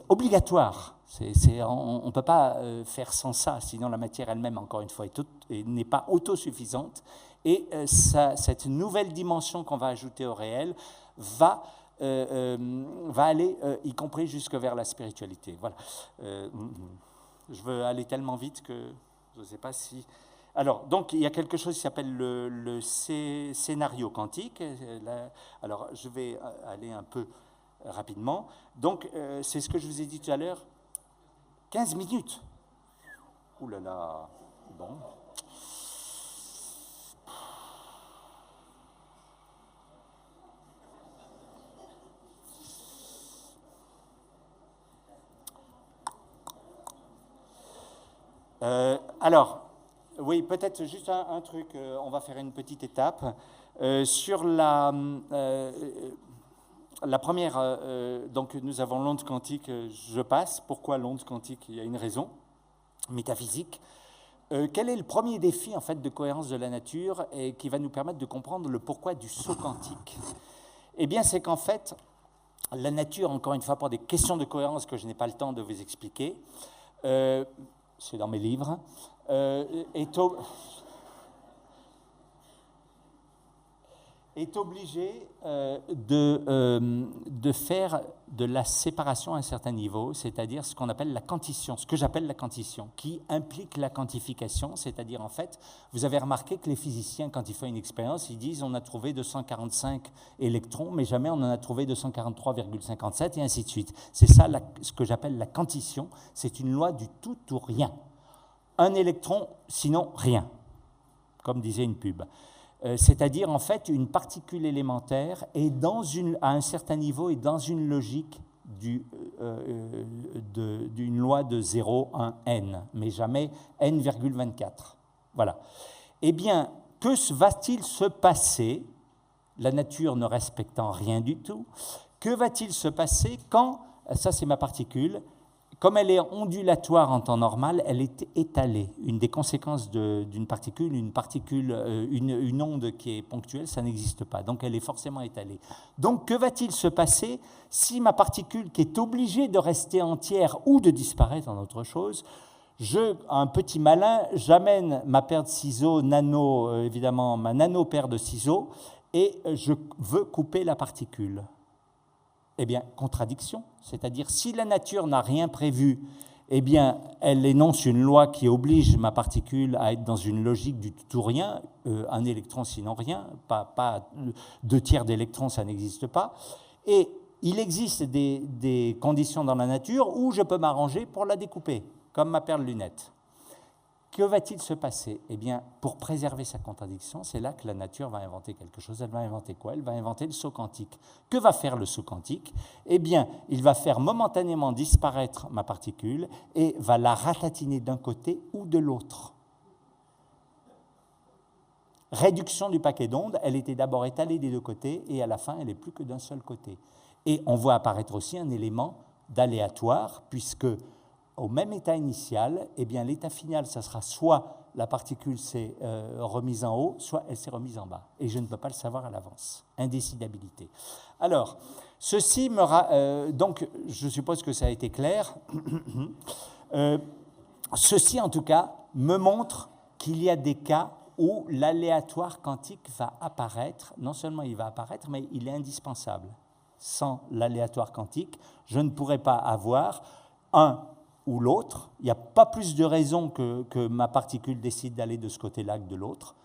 Speaker 3: obligatoire. On ne peut pas faire sans ça, sinon la matière elle-même, encore une fois, n'est pas autosuffisante. Et cette nouvelle dimension qu'on va ajouter au réel va aller, y compris jusque vers la spiritualité. Voilà. Je veux aller tellement vite que je ne sais pas si... Alors, donc, il y a quelque chose qui s'appelle le scénario quantique. Alors, je vais aller un peu rapidement. Donc, c'est ce que je vous ai dit tout à l'heure. 15 minutes. Ouh là là. Bon. Alors, oui, peut-être juste un truc, on va faire une petite étape. Sur la première, donc nous avons l'onde quantique, je passe. Pourquoi l'onde quantique? Il y a une raison métaphysique. Quel est le premier défi en fait, de cohérence de la nature et qui va nous permettre de comprendre le pourquoi du saut quantique? Eh bien, c'est qu'en fait, la nature, encore une fois, pour des questions de cohérence que je n'ai pas le temps de vous expliquer, c'est dans mes livres, est obligé de faire de la séparation à un certain niveau, c'est-à-dire ce qu'on appelle la quantition, ce que j'appelle la quantition, qui implique la quantification, c'est-à-dire en fait, vous avez remarqué que les physiciens, quand ils font une expérience, ils disent on a trouvé 245 électrons, mais jamais on en a trouvé 243,57 et ainsi de suite. C'est ça ce que j'appelle la quantition, c'est une loi du tout ou rien. Un électron, sinon rien, comme disait une pub. C'est-à-dire, en fait, une particule élémentaire est à un certain niveau et dans une logique d'une loi de 0, 1, n, mais jamais n,24. Voilà. Eh bien, que va-t-il se passer, la nature ne respectant rien du tout, que va-t-il se passer quand, ça c'est ma particule, comme elle est ondulatoire en temps normal, elle est étalée. Une des conséquences d'une particule, une onde qui est ponctuelle, ça n'existe pas. Donc elle est forcément étalée. Donc que va-t-il se passer si ma particule, qui est obligée de rester entière ou de disparaître en autre chose, un petit malin, j'amène ma paire de ciseaux évidemment ma nano-paire de ciseaux, et je veux couper la particule. Eh bien, contradiction, c'est-à-dire si la nature n'a rien prévu, eh bien, elle énonce une loi qui oblige ma particule à être dans une logique du tout ou rien, un électron sinon rien, pas 2/3 d'électrons, ça n'existe pas. Et il existe des conditions dans la nature où je peux m'arranger pour la découper, comme ma paire de lunettes. Que va-t-il se passer? Eh bien, pour préserver sa contradiction, c'est là que la nature va inventer quelque chose. Elle va inventer quoi? Elle va inventer le saut quantique. Que va faire le saut quantique? Eh bien, il va faire momentanément disparaître ma particule et va la ratatiner d'un côté ou de l'autre. Réduction du paquet d'ondes, elle était d'abord étalée des deux côtés et à la fin, elle n'est plus que d'un seul côté. Et on voit apparaître aussi un élément d'aléatoire, puisque au même état initial, eh bien, l'état final, ça sera soit la particule s'est remise en haut, soit elle s'est remise en bas. Et je ne peux pas le savoir à l'avance. Indécidabilité. Alors, ceci me... donc, je suppose que ça a été clair. Ceci, en tout cas, me montre qu'il y a des cas où l'aléatoire quantique va apparaître. Non seulement il va apparaître, mais il est indispensable. Sans l'aléatoire quantique, je ne pourrais pas avoir un ou l'autre. Il n'y a pas plus de raison que ma particule décide d'aller de ce côté-là que de l'autre.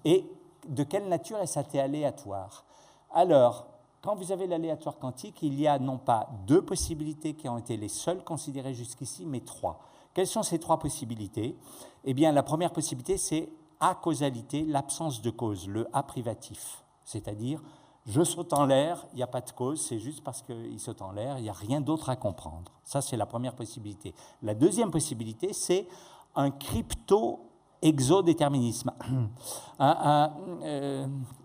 Speaker 3: Et de quelle nature est cet aléatoire? Alors, quand vous avez l'aléatoire quantique, il y a non pas 2 possibilités qui ont été les seules considérées jusqu'ici, mais 3. Quelles sont ces 3 possibilités? Eh bien, la première possibilité, c'est acausalité, l'absence de cause, le A privatif. C'est-à-dire, je saute en l'air, il n'y a pas de cause, c'est juste parce qu'il saute en l'air, il n'y a rien d'autre à comprendre. Ça, c'est la première possibilité. La deuxième possibilité, c'est un crypto-exodéterminisme.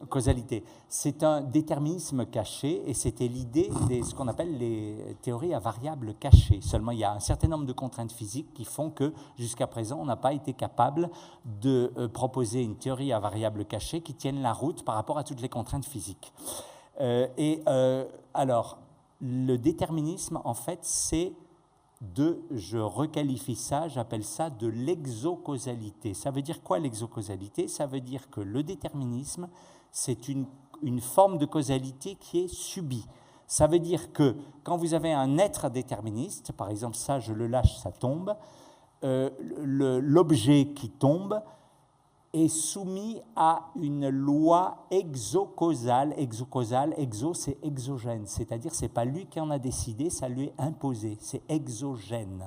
Speaker 3: Causalité. C'est un déterminisme caché et c'était l'idée de ce qu'on appelle les théories à variables cachées. Seulement, il y a un certain nombre de contraintes physiques qui font que, jusqu'à présent, on n'a pas été capable de proposer une théorie à variables cachées qui tienne la route par rapport à toutes les contraintes physiques. Alors, le déterminisme, en fait, c'est je requalifie ça, j'appelle ça de l'exocausalité. Ça veut dire quoi l'exocausalité? Ça veut dire que le déterminisme, c'est une forme de causalité qui est subie. Ça veut dire que quand vous avez un être déterministe, par exemple ça, je le lâche, ça tombe, l'objet qui tombe est soumis à une loi exocausale. Exo, c'est exogène, c'est-à-dire c'est pas lui qui en a décidé, ça lui est imposé, c'est exogène.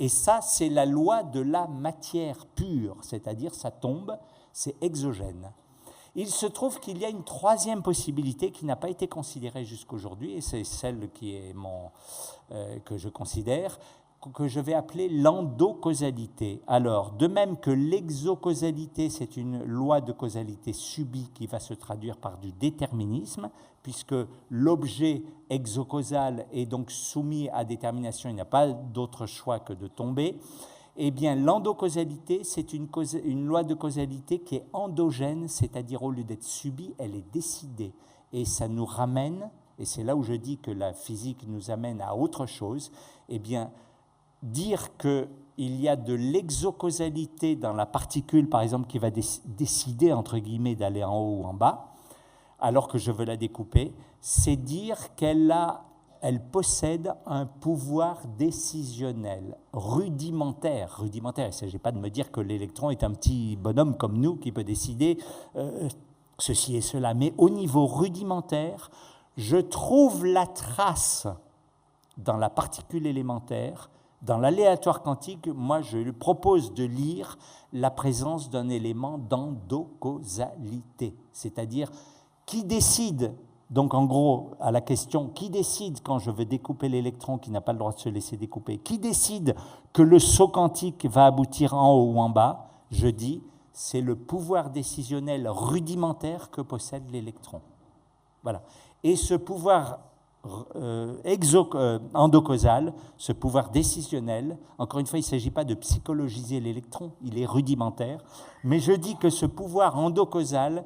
Speaker 3: Et ça, c'est la loi de la matière pure, c'est-à-dire ça tombe, c'est exogène. Il se trouve qu'il y a une troisième possibilité qui n'a pas été considérée jusqu'aujourd'hui, et c'est celle qui est que je considère, que je vais appeler l'endocausalité. Alors, de même que l'exocausalité, c'est une loi de causalité subie qui va se traduire par du déterminisme, puisque l'objet exocausal est donc soumis à détermination, il n'y a pas d'autre choix que de tomber. Eh bien, l'endocausalité, c'est une loi de causalité qui est endogène, c'est-à-dire au lieu d'être subie, elle est décidée. Et ça nous ramène, et c'est là où je dis que la physique nous amène à autre chose, eh bien, dire qu'il y a de l'exocausalité dans la particule, par exemple, qui va décider, entre guillemets, d'aller en haut ou en bas, alors que je veux la découper, c'est dire elle possède un pouvoir décisionnel, rudimentaire. Rudimentaire, il ne s'agit pas de me dire que l'électron est un petit bonhomme comme nous qui peut décider ceci et cela, mais au niveau rudimentaire, je trouve la trace dans la particule élémentaire. Dans l'aléatoire quantique, moi, je lui propose de lire la présence d'un élément d'endocausalité, c'est-à-dire qui décide, donc en gros, à la question, qui décide quand je veux découper l'électron qui n'a pas le droit de se laisser découper, qui décide que le saut quantique va aboutir en haut ou en bas, je dis, c'est le pouvoir décisionnel rudimentaire que possède l'électron. Voilà. Et ce pouvoir endocausal, ce pouvoir décisionnel, encore une fois, il ne s'agit pas de psychologiser l'électron, il est rudimentaire, mais je dis que ce pouvoir endocausal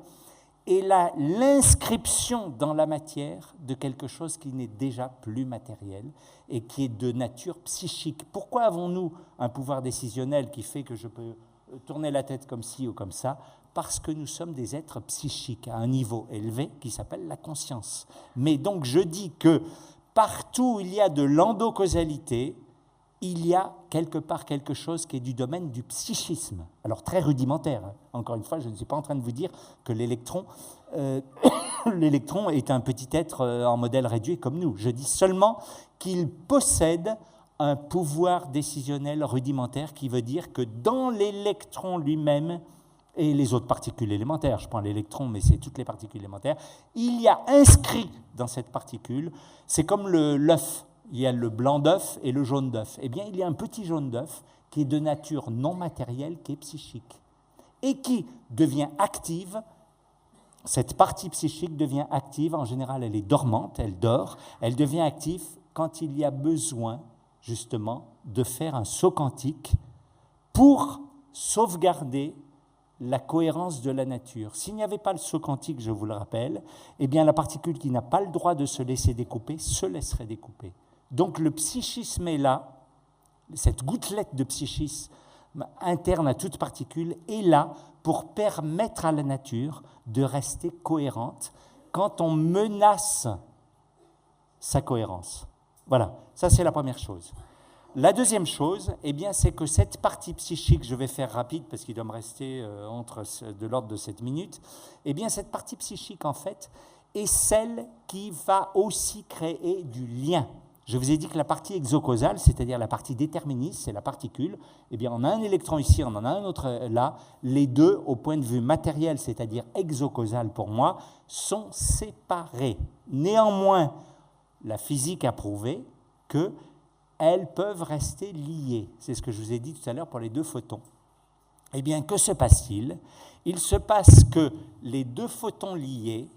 Speaker 3: est l'inscription dans la matière de quelque chose qui n'est déjà plus matériel et qui est de nature psychique. Pourquoi avons-nous un pouvoir décisionnel qui fait que je peux tourner la tête comme ci ou comme ça? Parce que nous sommes des êtres psychiques à un niveau élevé qui s'appelle la conscience. Mais donc je dis que partout où il y a de l'endocausalité, il y a quelque part quelque chose qui est du domaine du psychisme. Alors très rudimentaire. Encore une fois, je ne suis pas en train de vous dire que l'électron est un petit être en modèle réduit comme nous. Je dis seulement qu'il possède un pouvoir décisionnel rudimentaire qui veut dire que dans l'électron lui-même et les autres particules élémentaires, je prends l'électron mais c'est toutes les particules élémentaires, il y a inscrit dans cette particule, c'est comme l'œuf, il y a le blanc d'œuf et le jaune d'œuf. Eh bien, il y a un petit jaune d'œuf qui est de nature non matérielle, qui est psychique, et qui devient active. Cette partie psychique devient active, en général elle est dormante, elle dort, elle devient active quand il y a besoin, justement, de faire un saut quantique pour sauvegarder la cohérence de la nature. S'il n'y avait pas le saut quantique, je vous le rappelle, eh bien la particule qui n'a pas le droit de se laisser découper se laisserait découper. Donc le psychisme est là, cette gouttelette de psychisme interne à toute particule est là pour permettre à la nature de rester cohérente quand on menace sa cohérence. Voilà, ça c'est la première chose. La deuxième chose, eh bien, c'est que cette partie psychique, je vais faire rapide parce qu'il doit me rester de l'ordre de 7 minutes, eh bien cette partie psychique en fait est celle qui va aussi créer du lien. Je vous ai dit que la partie exocausale, c'est-à-dire la partie déterministe, c'est la particule, eh bien on a un électron ici, on en a un autre là, les deux au point de vue matériel, c'est-à-dire exocausal pour moi, sont séparés. Néanmoins, la physique a prouvé qu'elles peuvent rester liées. C'est ce que je vous ai dit tout à l'heure pour les deux photons. Eh bien, que se passe-t-il? Il se passe que les deux photons liés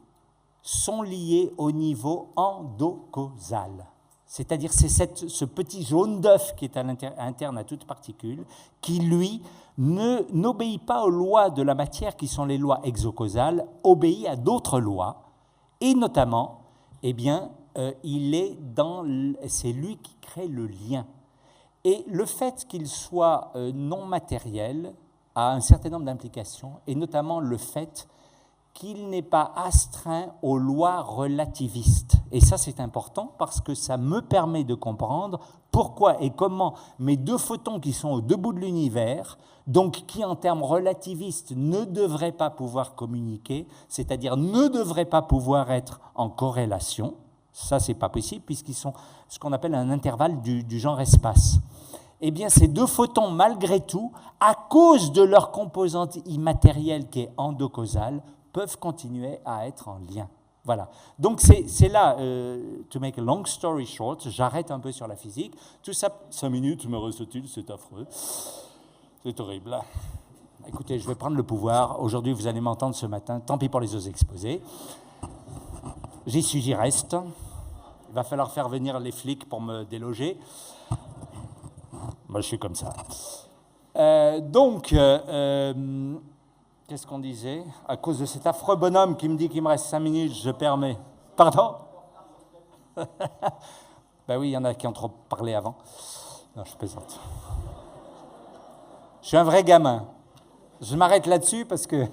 Speaker 3: sont liés au niveau endocausal. C'est-à-dire c'est ce petit jaune d'œuf qui est interne à toute particule, qui, lui, n'obéit pas aux lois de la matière qui sont les lois exocausales, obéit à d'autres lois, et notamment, eh bien, c'est lui qui crée le lien. Et le fait qu'il soit non matériel a un certain nombre d'implications, et notamment le fait qu'il n'est pas astreint aux lois relativistes. Et ça, c'est important parce que ça me permet de comprendre pourquoi et comment mes deux photons qui sont aux deux bouts de l'univers, donc qui en termes relativistes ne devraient pas pouvoir communiquer, c'est-à-dire ne devraient pas pouvoir être en corrélation, ça, c'est pas possible puisqu'ils sont ce qu'on appelle un intervalle du genre espace. Eh bien, ces deux photons, malgré tout, à cause de leur composante immatérielle qui est endocausale, peuvent continuer à être en lien. Voilà. Donc, c'est là, to make a long story short, j'arrête un peu sur la physique. Tout ça, 5 minutes, me reste-t-il, c'est affreux. C'est horrible. Écoutez, je vais prendre le pouvoir. Aujourd'hui, vous allez m'entendre ce matin. Tant pis pour les autres exposés. J'y reste. Il va falloir faire venir les flics pour me déloger. Moi, je suis comme ça. Qu'est-ce qu'on disait? À cause de cet affreux bonhomme qui me dit qu'il me reste 5 minutes, je permets. Pardon? Ben oui, il y en a qui ont trop parlé avant. Non, je plaisante. Je suis un vrai gamin. Je m'arrête là-dessus parce que...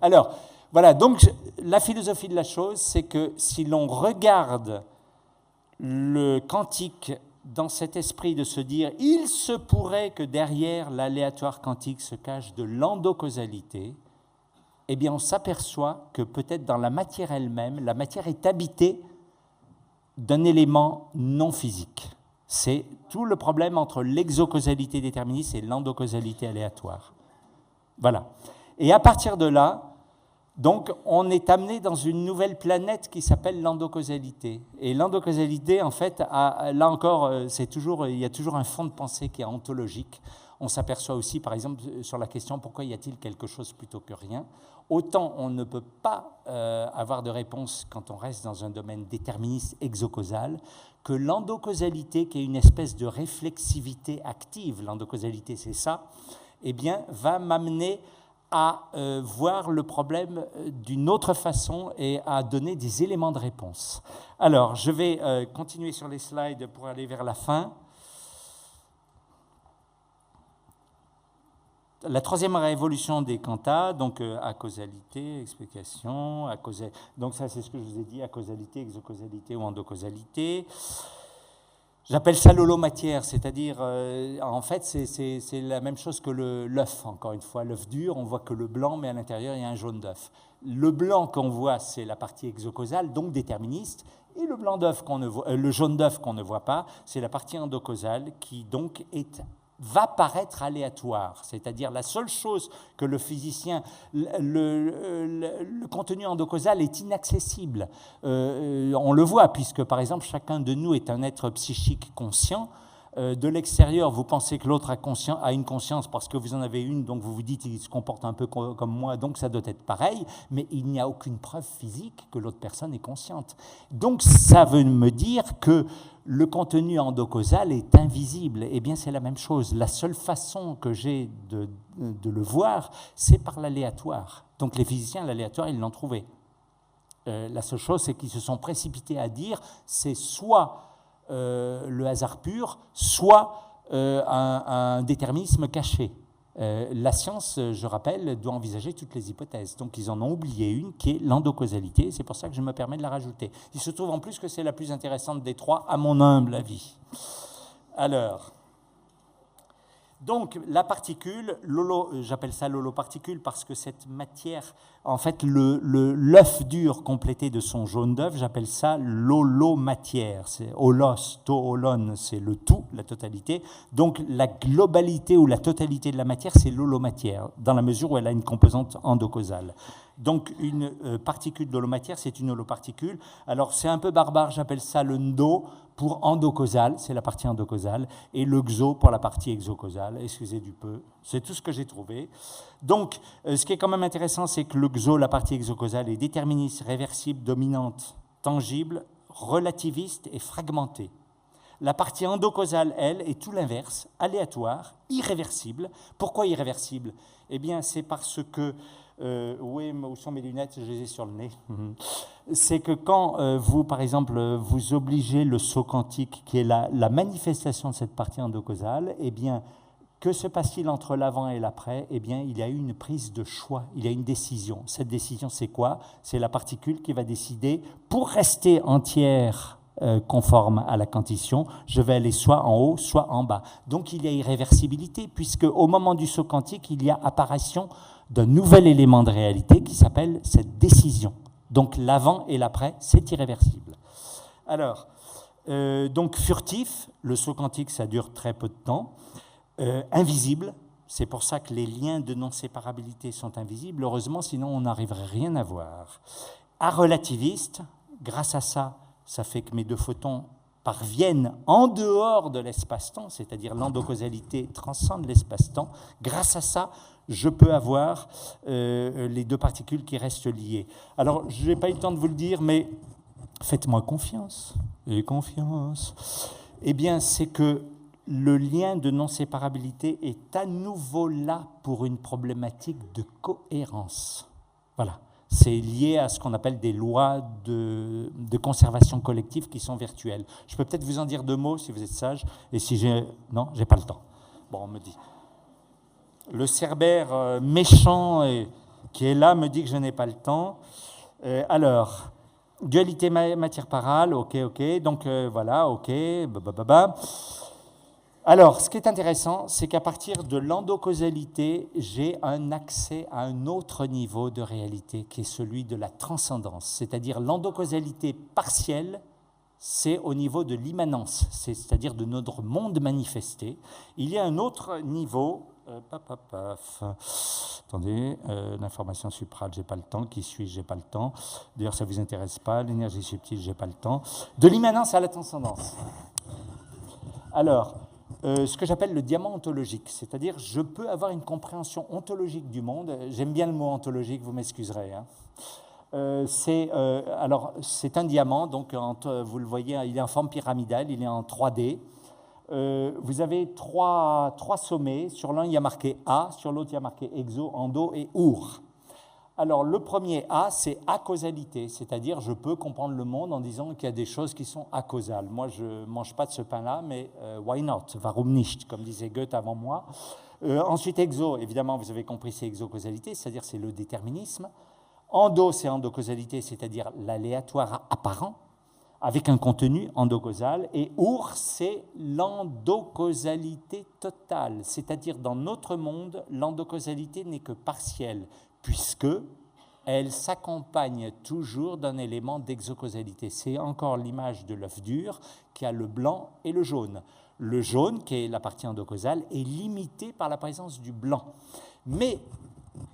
Speaker 3: Alors, voilà, donc la philosophie de la chose, c'est que si l'on regarde le quantique dans cet esprit de se dire il se pourrait que derrière l'aléatoire quantique se cache de l'endocausalité, eh bien on s'aperçoit que peut-être dans la matière elle-même, la matière est habitée d'un élément non physique. C'est tout le problème entre l'exocausalité déterministe et l'endocausalité aléatoire. Voilà. Et à partir de là, donc, on est amené dans une nouvelle planète qui s'appelle l'endocausalité. Et l'endocausalité, en fait, là encore, il y a toujours un fond de pensée qui est ontologique. On s'aperçoit aussi, par exemple, sur la question pourquoi y a-t-il quelque chose plutôt que rien. Autant on ne peut pas avoir de réponse quand on reste dans un domaine déterministe exocausal, que l'endocausalité, qui est une espèce de réflexivité active, l'endocausalité c'est ça, eh bien, va m'amener à voir le problème d'une autre façon et à donner des éléments de réponse. Alors, je vais continuer sur les slides pour aller vers la fin. La troisième révolution des quanta, donc acausalité, explication, donc ça c'est ce que je vous ai dit, acausalité, exocausalité ou endocausalité. J'appelle ça l'holomatière, c'est-à-dire, en fait, c'est la même chose que l'œuf, encore une fois. L'œuf dur, on voit que le blanc, mais à l'intérieur, il y a un jaune d'œuf. Le blanc qu'on voit, c'est la partie exocausale, donc déterministe, Et le blanc d'œuf qu'on ne voit, le jaune d'œuf qu'on ne voit pas, c'est la partie endocausale qui donc va paraître aléatoire. C'est-à-dire la seule chose que le physicien, le contenu endocausal est inaccessible. On le voit puisque par exemple chacun de nous est un être psychique conscient. De l'extérieur, vous pensez que l'autre a une conscience parce que vous en avez une, donc vous vous dites qu'il se comporte un peu comme moi, donc ça doit être pareil, mais il n'y a aucune preuve physique que l'autre personne est consciente. Donc ça veut me dire que le contenu endocausal est invisible. Eh bien, c'est la même chose. La seule façon que j'ai de le voir, c'est par l'aléatoire. Donc les physiciens, l'aléatoire, ils l'ont trouvé. La seule chose, c'est qu'ils se sont précipités à dire, c'est soit le hasard pur, soit un déterminisme caché. La science, je rappelle, doit envisager toutes les hypothèses. Donc ils en ont oublié une qui est l'endocausalité. C'est pour ça que je me permets de la rajouter. Il se trouve en plus que c'est la plus intéressante des trois, à mon humble avis. Alors, donc la particule, j'appelle ça l'holoparticule parce que cette matière, en fait, l'œuf dur complété de son jaune d'œuf, j'appelle ça l'holomatière. C'est holos, to, holon, c'est le tout, la totalité. Donc la globalité ou la totalité de la matière, c'est l'holomatière, dans la mesure où elle a une composante endocausale. Donc une particule d'holomatière, c'est une holoparticule. Alors c'est un peu barbare, j'appelle ça le ndo pour endocausal, c'est la partie endocausale, et le xo pour la partie exocausale. Excusez du peu, c'est tout ce que j'ai trouvé. Donc ce qui est quand même intéressant, c'est que le xo, la partie exocausale, est déterministe, réversible, dominante, tangible, relativiste et fragmentée. La partie endocausale, elle, est tout l'inverse, aléatoire, irréversible. Pourquoi irréversible? Eh bien, c'est parce que oui, où sont mes lunettes? Je les ai sur le nez. C'est que quand vous, par exemple, vous obligez le saut quantique, qui est la manifestation de cette partie endocausale, eh bien, que se passe-t-il entre l'avant et l'après? Eh bien, il y a eu une prise de choix, il y a une décision. Cette décision, c'est quoi? C'est la particule qui va décider, pour rester entière, conforme à la quantition, je vais aller soit en haut, soit en bas. Donc, il y a irréversibilité, puisque au moment du saut quantique, il y a apparition d'un nouvel élément de réalité qui s'appelle cette décision. Donc l'avant et l'après, c'est irréversible. Alors, donc furtif, le saut quantique, ça dure très peu de temps. Invisible, c'est pour ça que les liens de non-séparabilité sont invisibles. Heureusement, sinon on n'arriverait rien à voir. Arrelativiste, grâce à ça, ça fait que mes deux photons parviennent en dehors de l'espace-temps, c'est-à-dire l'endocausalité transcende l'espace-temps. Grâce à ça, je peux avoir les deux particules qui restent liées. Alors, je n'ai pas eu le temps de vous le dire, mais faites-moi confiance. Et confiance. Eh bien, c'est que le lien de non-séparabilité est à nouveau là pour une problématique de cohérence. Voilà. C'est lié à ce qu'on appelle des lois de conservation collective qui sont virtuelles. Je peux peut-être vous en dire deux mots si vous êtes sage. Et si j'ai... Non, j'ai pas le temps. Bon, on me dit. Le cerbère méchant qui est là me dit que je n'ai pas le temps. Alors, dualité matière parale, ok. Donc voilà, ok. Alors, ce qui est intéressant, c'est qu'à partir de l'endocausalité, j'ai un accès à un autre niveau de réalité qui est celui de la transcendance. C'est-à-dire l'endocausalité partielle, c'est au niveau de l'immanence, c'est-à-dire de notre monde manifesté. Il y a un autre niveau... Attendez, l'information suprale, j'ai pas le temps. Qui suis-je? J'ai pas le temps. D'ailleurs, ça vous intéresse pas. L'énergie subtile, j'ai pas le temps. De l'immanence à la transcendance. Alors, ce que j'appelle le diamant ontologique, c'est-à-dire je peux avoir une compréhension ontologique du monde. J'aime bien le mot ontologique, vous m'excuserez. Hein. C'est un diamant, donc vous le voyez, il est en forme pyramidale, il est en 3D. Vous avez trois sommets. Sur l'un, il y a marqué A, sur l'autre, il y a marqué exo, endo et our. Alors, le premier A, c'est acausalité, c'est-à-dire je peux comprendre le monde en disant qu'il y a des choses qui sont acausales. Moi, je ne mange pas de ce pain-là, mais why not? Warum nicht, comme disait Goethe avant moi. Ensuite, exo, évidemment, vous avez compris, c'est exocausalité, c'est-à-dire c'est le déterminisme. Endo, c'est endocausalité, c'est-à-dire l'aléatoire apparent, avec un contenu endocausal, et our, c'est l'endocausalité totale, c'est-à-dire dans notre monde, l'endocausalité n'est que partielle, puisque elle s'accompagne toujours d'un élément d'exocausalité. C'est encore l'image de l'œuf dur qui a le blanc et le jaune. Le jaune, qui est la partie endocausale, est limité par la présence du blanc. Mais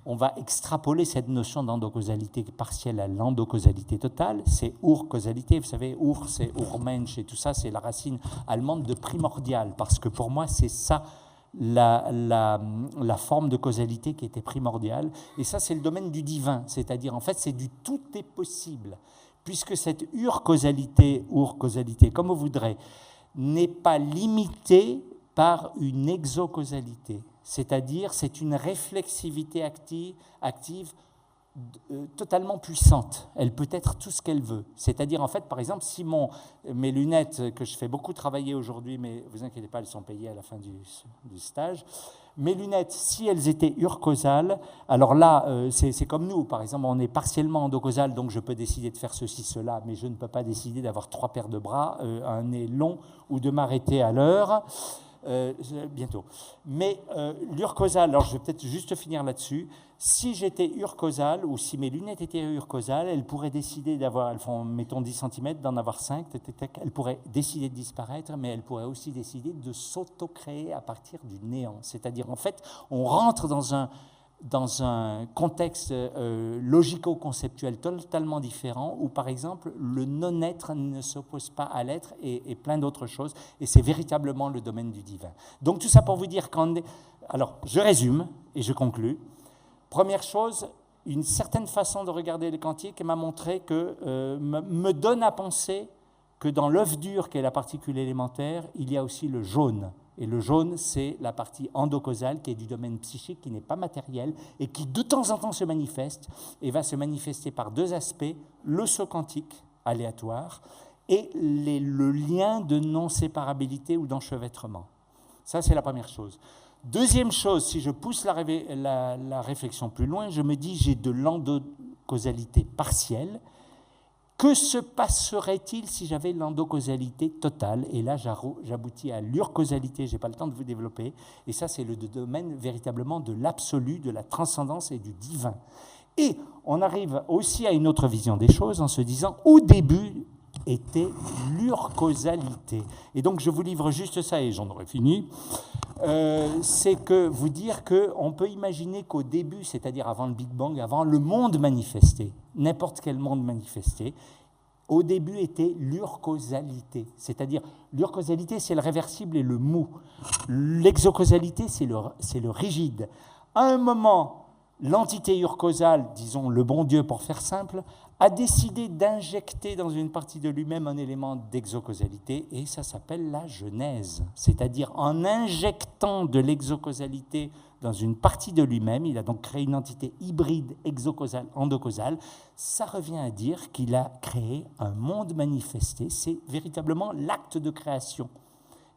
Speaker 3: on va extrapoler cette notion d'endocausalité partielle à l'endocausalité totale. C'est Ur-causalité. Vous savez, Ur, c'est Urmensch et tout ça, c'est la racine allemande de primordial, parce que pour moi, c'est ça la forme de causalité qui était primordiale. Et ça, c'est le domaine du divin, c'est-à-dire, en fait, c'est du tout est possible, puisque cette Ur-causalité, comme vous voudrez, n'est pas limitée par une exocausalité. C'est-à-dire, c'est une réflexivité active totalement puissante. Elle peut être tout ce qu'elle veut. C'est-à-dire, en fait, par exemple, si mes lunettes, que je fais beaucoup travailler aujourd'hui, mais vous inquiétez pas, elles sont payées à la fin du stage, mes lunettes, si elles étaient urcausales, alors là, c'est comme nous, par exemple, on est partiellement endocausal, donc je peux décider de faire ceci, cela, mais je ne peux pas décider d'avoir 3 paires de bras, un nez long, ou de m'arrêter à l'heure. Bientôt. Mais l'urcausal, alors je vais peut-être juste finir là-dessus, si j'étais urcausal, ou si mes lunettes étaient urcausales, elles pourraient décider d'avoir, elles font, mettons, 10 cm, d'en avoir 5, elles pourraient décider de disparaître, mais elles pourraient aussi décider de s'auto-créer à partir du néant. C'est-à-dire, en fait, on rentre dans un contexte logico-conceptuel totalement différent, où, par exemple, le non-être ne s'oppose pas à l'être et plein d'autres choses, et c'est véritablement le domaine du divin. Donc, tout ça pour vous dire qu'en... Alors, je résume et je conclus. Première chose, une certaine façon de regarder les quantiques m'a montré me donne à penser que dans l'œuf dur, qui est la particule élémentaire, il y a aussi le jaune. Et le jaune, c'est la partie endocausale qui est du domaine psychique, qui n'est pas matériel et qui de temps en temps se manifeste et va se manifester par 2 aspects, le saut quantique aléatoire et le lien de non-séparabilité ou d'enchevêtrement. Ça, c'est la première chose. Deuxième chose, si je pousse la réflexion plus loin, je me dis j'ai de l'endocausalité partielle. Que se passerait-il si j'avais l'endocausalité totale? Et là, j'aboutis à l'urcausalité, je n'ai pas le temps de vous développer. Et ça, c'est le domaine véritablement de l'absolu, de la transcendance et du divin. Et on arrive aussi à une autre vision des choses en se disant, au début était l'urcausalité. Et donc, je vous livre juste ça et j'en aurai fini. C'est que vous dire qu'on peut imaginer qu'au début, c'est-à-dire avant le Big Bang, avant le monde manifesté, n'importe quel monde manifesté, au début était l'urcausalité. C'est-à-dire, l'urcausalité, c'est le réversible et le mou. L'exocausalité, c'est le rigide. À un moment, l'entité urcausale, disons le bon Dieu pour faire simple, a décidé d'injecter dans une partie de lui-même un élément d'exocausalité, et ça s'appelle la genèse. C'est-à-dire, en injectant de l'exocausalité dans une partie de lui-même, il a donc créé une entité hybride exocausale, endocausale. Ça revient à dire qu'il a créé un monde manifesté. C'est véritablement l'acte de création.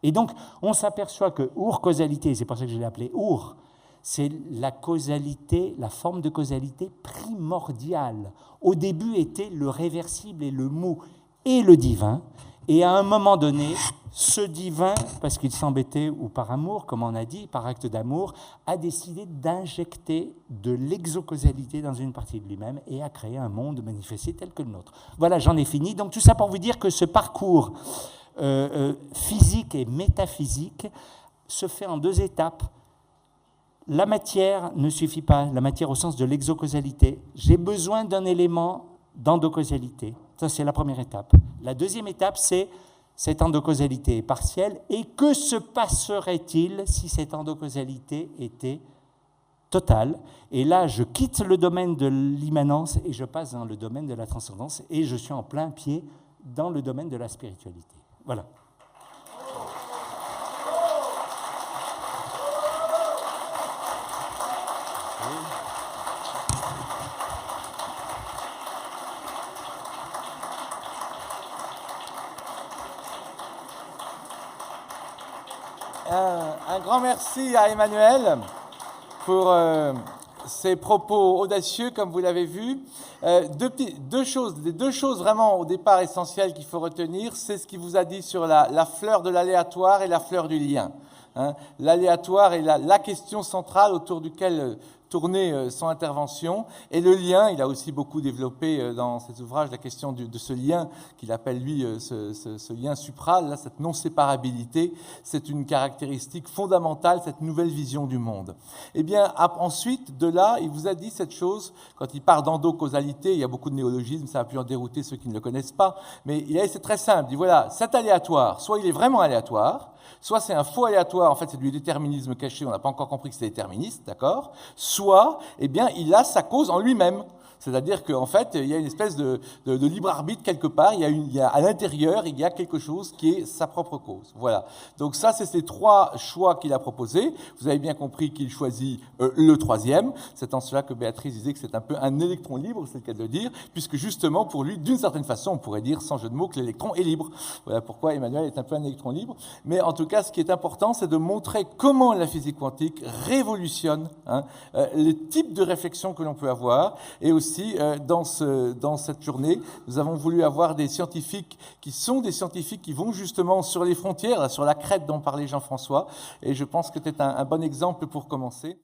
Speaker 3: Et donc, on s'aperçoit que Ur-causalité, c'est pour ça que je l'ai appelé Ur, c'est la causalité, la forme de causalité primordiale. Au début était le réversible et le mou et le divin. Et à un moment donné, ce divin, parce qu'il s'embêtait ou par amour, comme on a dit, par acte d'amour, a décidé d'injecter de l'exocausalité dans une partie de lui-même et a créé un monde manifesté tel que le nôtre. Voilà, j'en ai fini. Donc tout ça pour vous dire que ce parcours physique et métaphysique se fait en 2 étapes. La matière ne suffit pas, la matière au sens de l'exocausalité. J'ai besoin d'un élément d'endocausalité. Ça, c'est la première étape. La deuxième étape, c'est cette endocausalité est partielle. Et que se passerait-il si cette endocausalité était totale? Et là, je quitte le domaine de l'immanence et je passe dans le domaine de la transcendance et je suis en plein pied dans le domaine de la spiritualité. Voilà.
Speaker 1: Un grand merci à Emmanuel pour ses propos audacieux, comme vous l'avez vu. Deux choses vraiment au départ essentielles qu'il faut retenir, c'est ce qu'il vous a dit sur la fleur de l'aléatoire et la fleur du lien. L'aléatoire est la question centrale autour duquel tourner son intervention. Et le lien, il a aussi beaucoup développé dans ses ouvrages la question de ce lien qu'il appelle, lui, ce lien supral, là, cette non-séparabilité. C'est une caractéristique fondamentale, cette nouvelle vision du monde. Eh bien, ensuite, de là, il vous a dit cette chose, quand il part d'endocausalité, il y a beaucoup de néologismes, ça a pu en dérouter ceux qui ne le connaissent pas, mais c'est très simple, il dit voilà, cet aléatoire, soit il est vraiment aléatoire, soit c'est un faux aléatoire, en fait c'est du déterminisme caché, on n'a pas encore compris que c'est déterministe, d'accord? Soit, eh bien, il a sa cause en lui-même. C'est-à-dire qu'en fait, il y a une espèce de libre arbitre quelque part, à l'intérieur, il y a quelque chose qui est sa propre cause. Voilà. Donc ça, c'est ces trois choix qu'il a proposés. Vous avez bien compris qu'il choisit le troisième. C'est en cela que Béatrice disait que c'est un peu un électron libre, c'est le cas de le dire, puisque justement, pour lui, d'une certaine façon, on pourrait dire, sans jeu de mots, que l'électron est libre. Voilà pourquoi Emmanuel est un peu un électron libre. Mais en tout cas, ce qui est important, c'est de montrer comment la physique quantique révolutionne les types de réflexions que l'on peut avoir, et aussi dans cette journée, nous avons voulu avoir des scientifiques qui vont justement sur les frontières, sur la crête dont parlait Jean-François, et je pense que c'est un bon exemple pour commencer.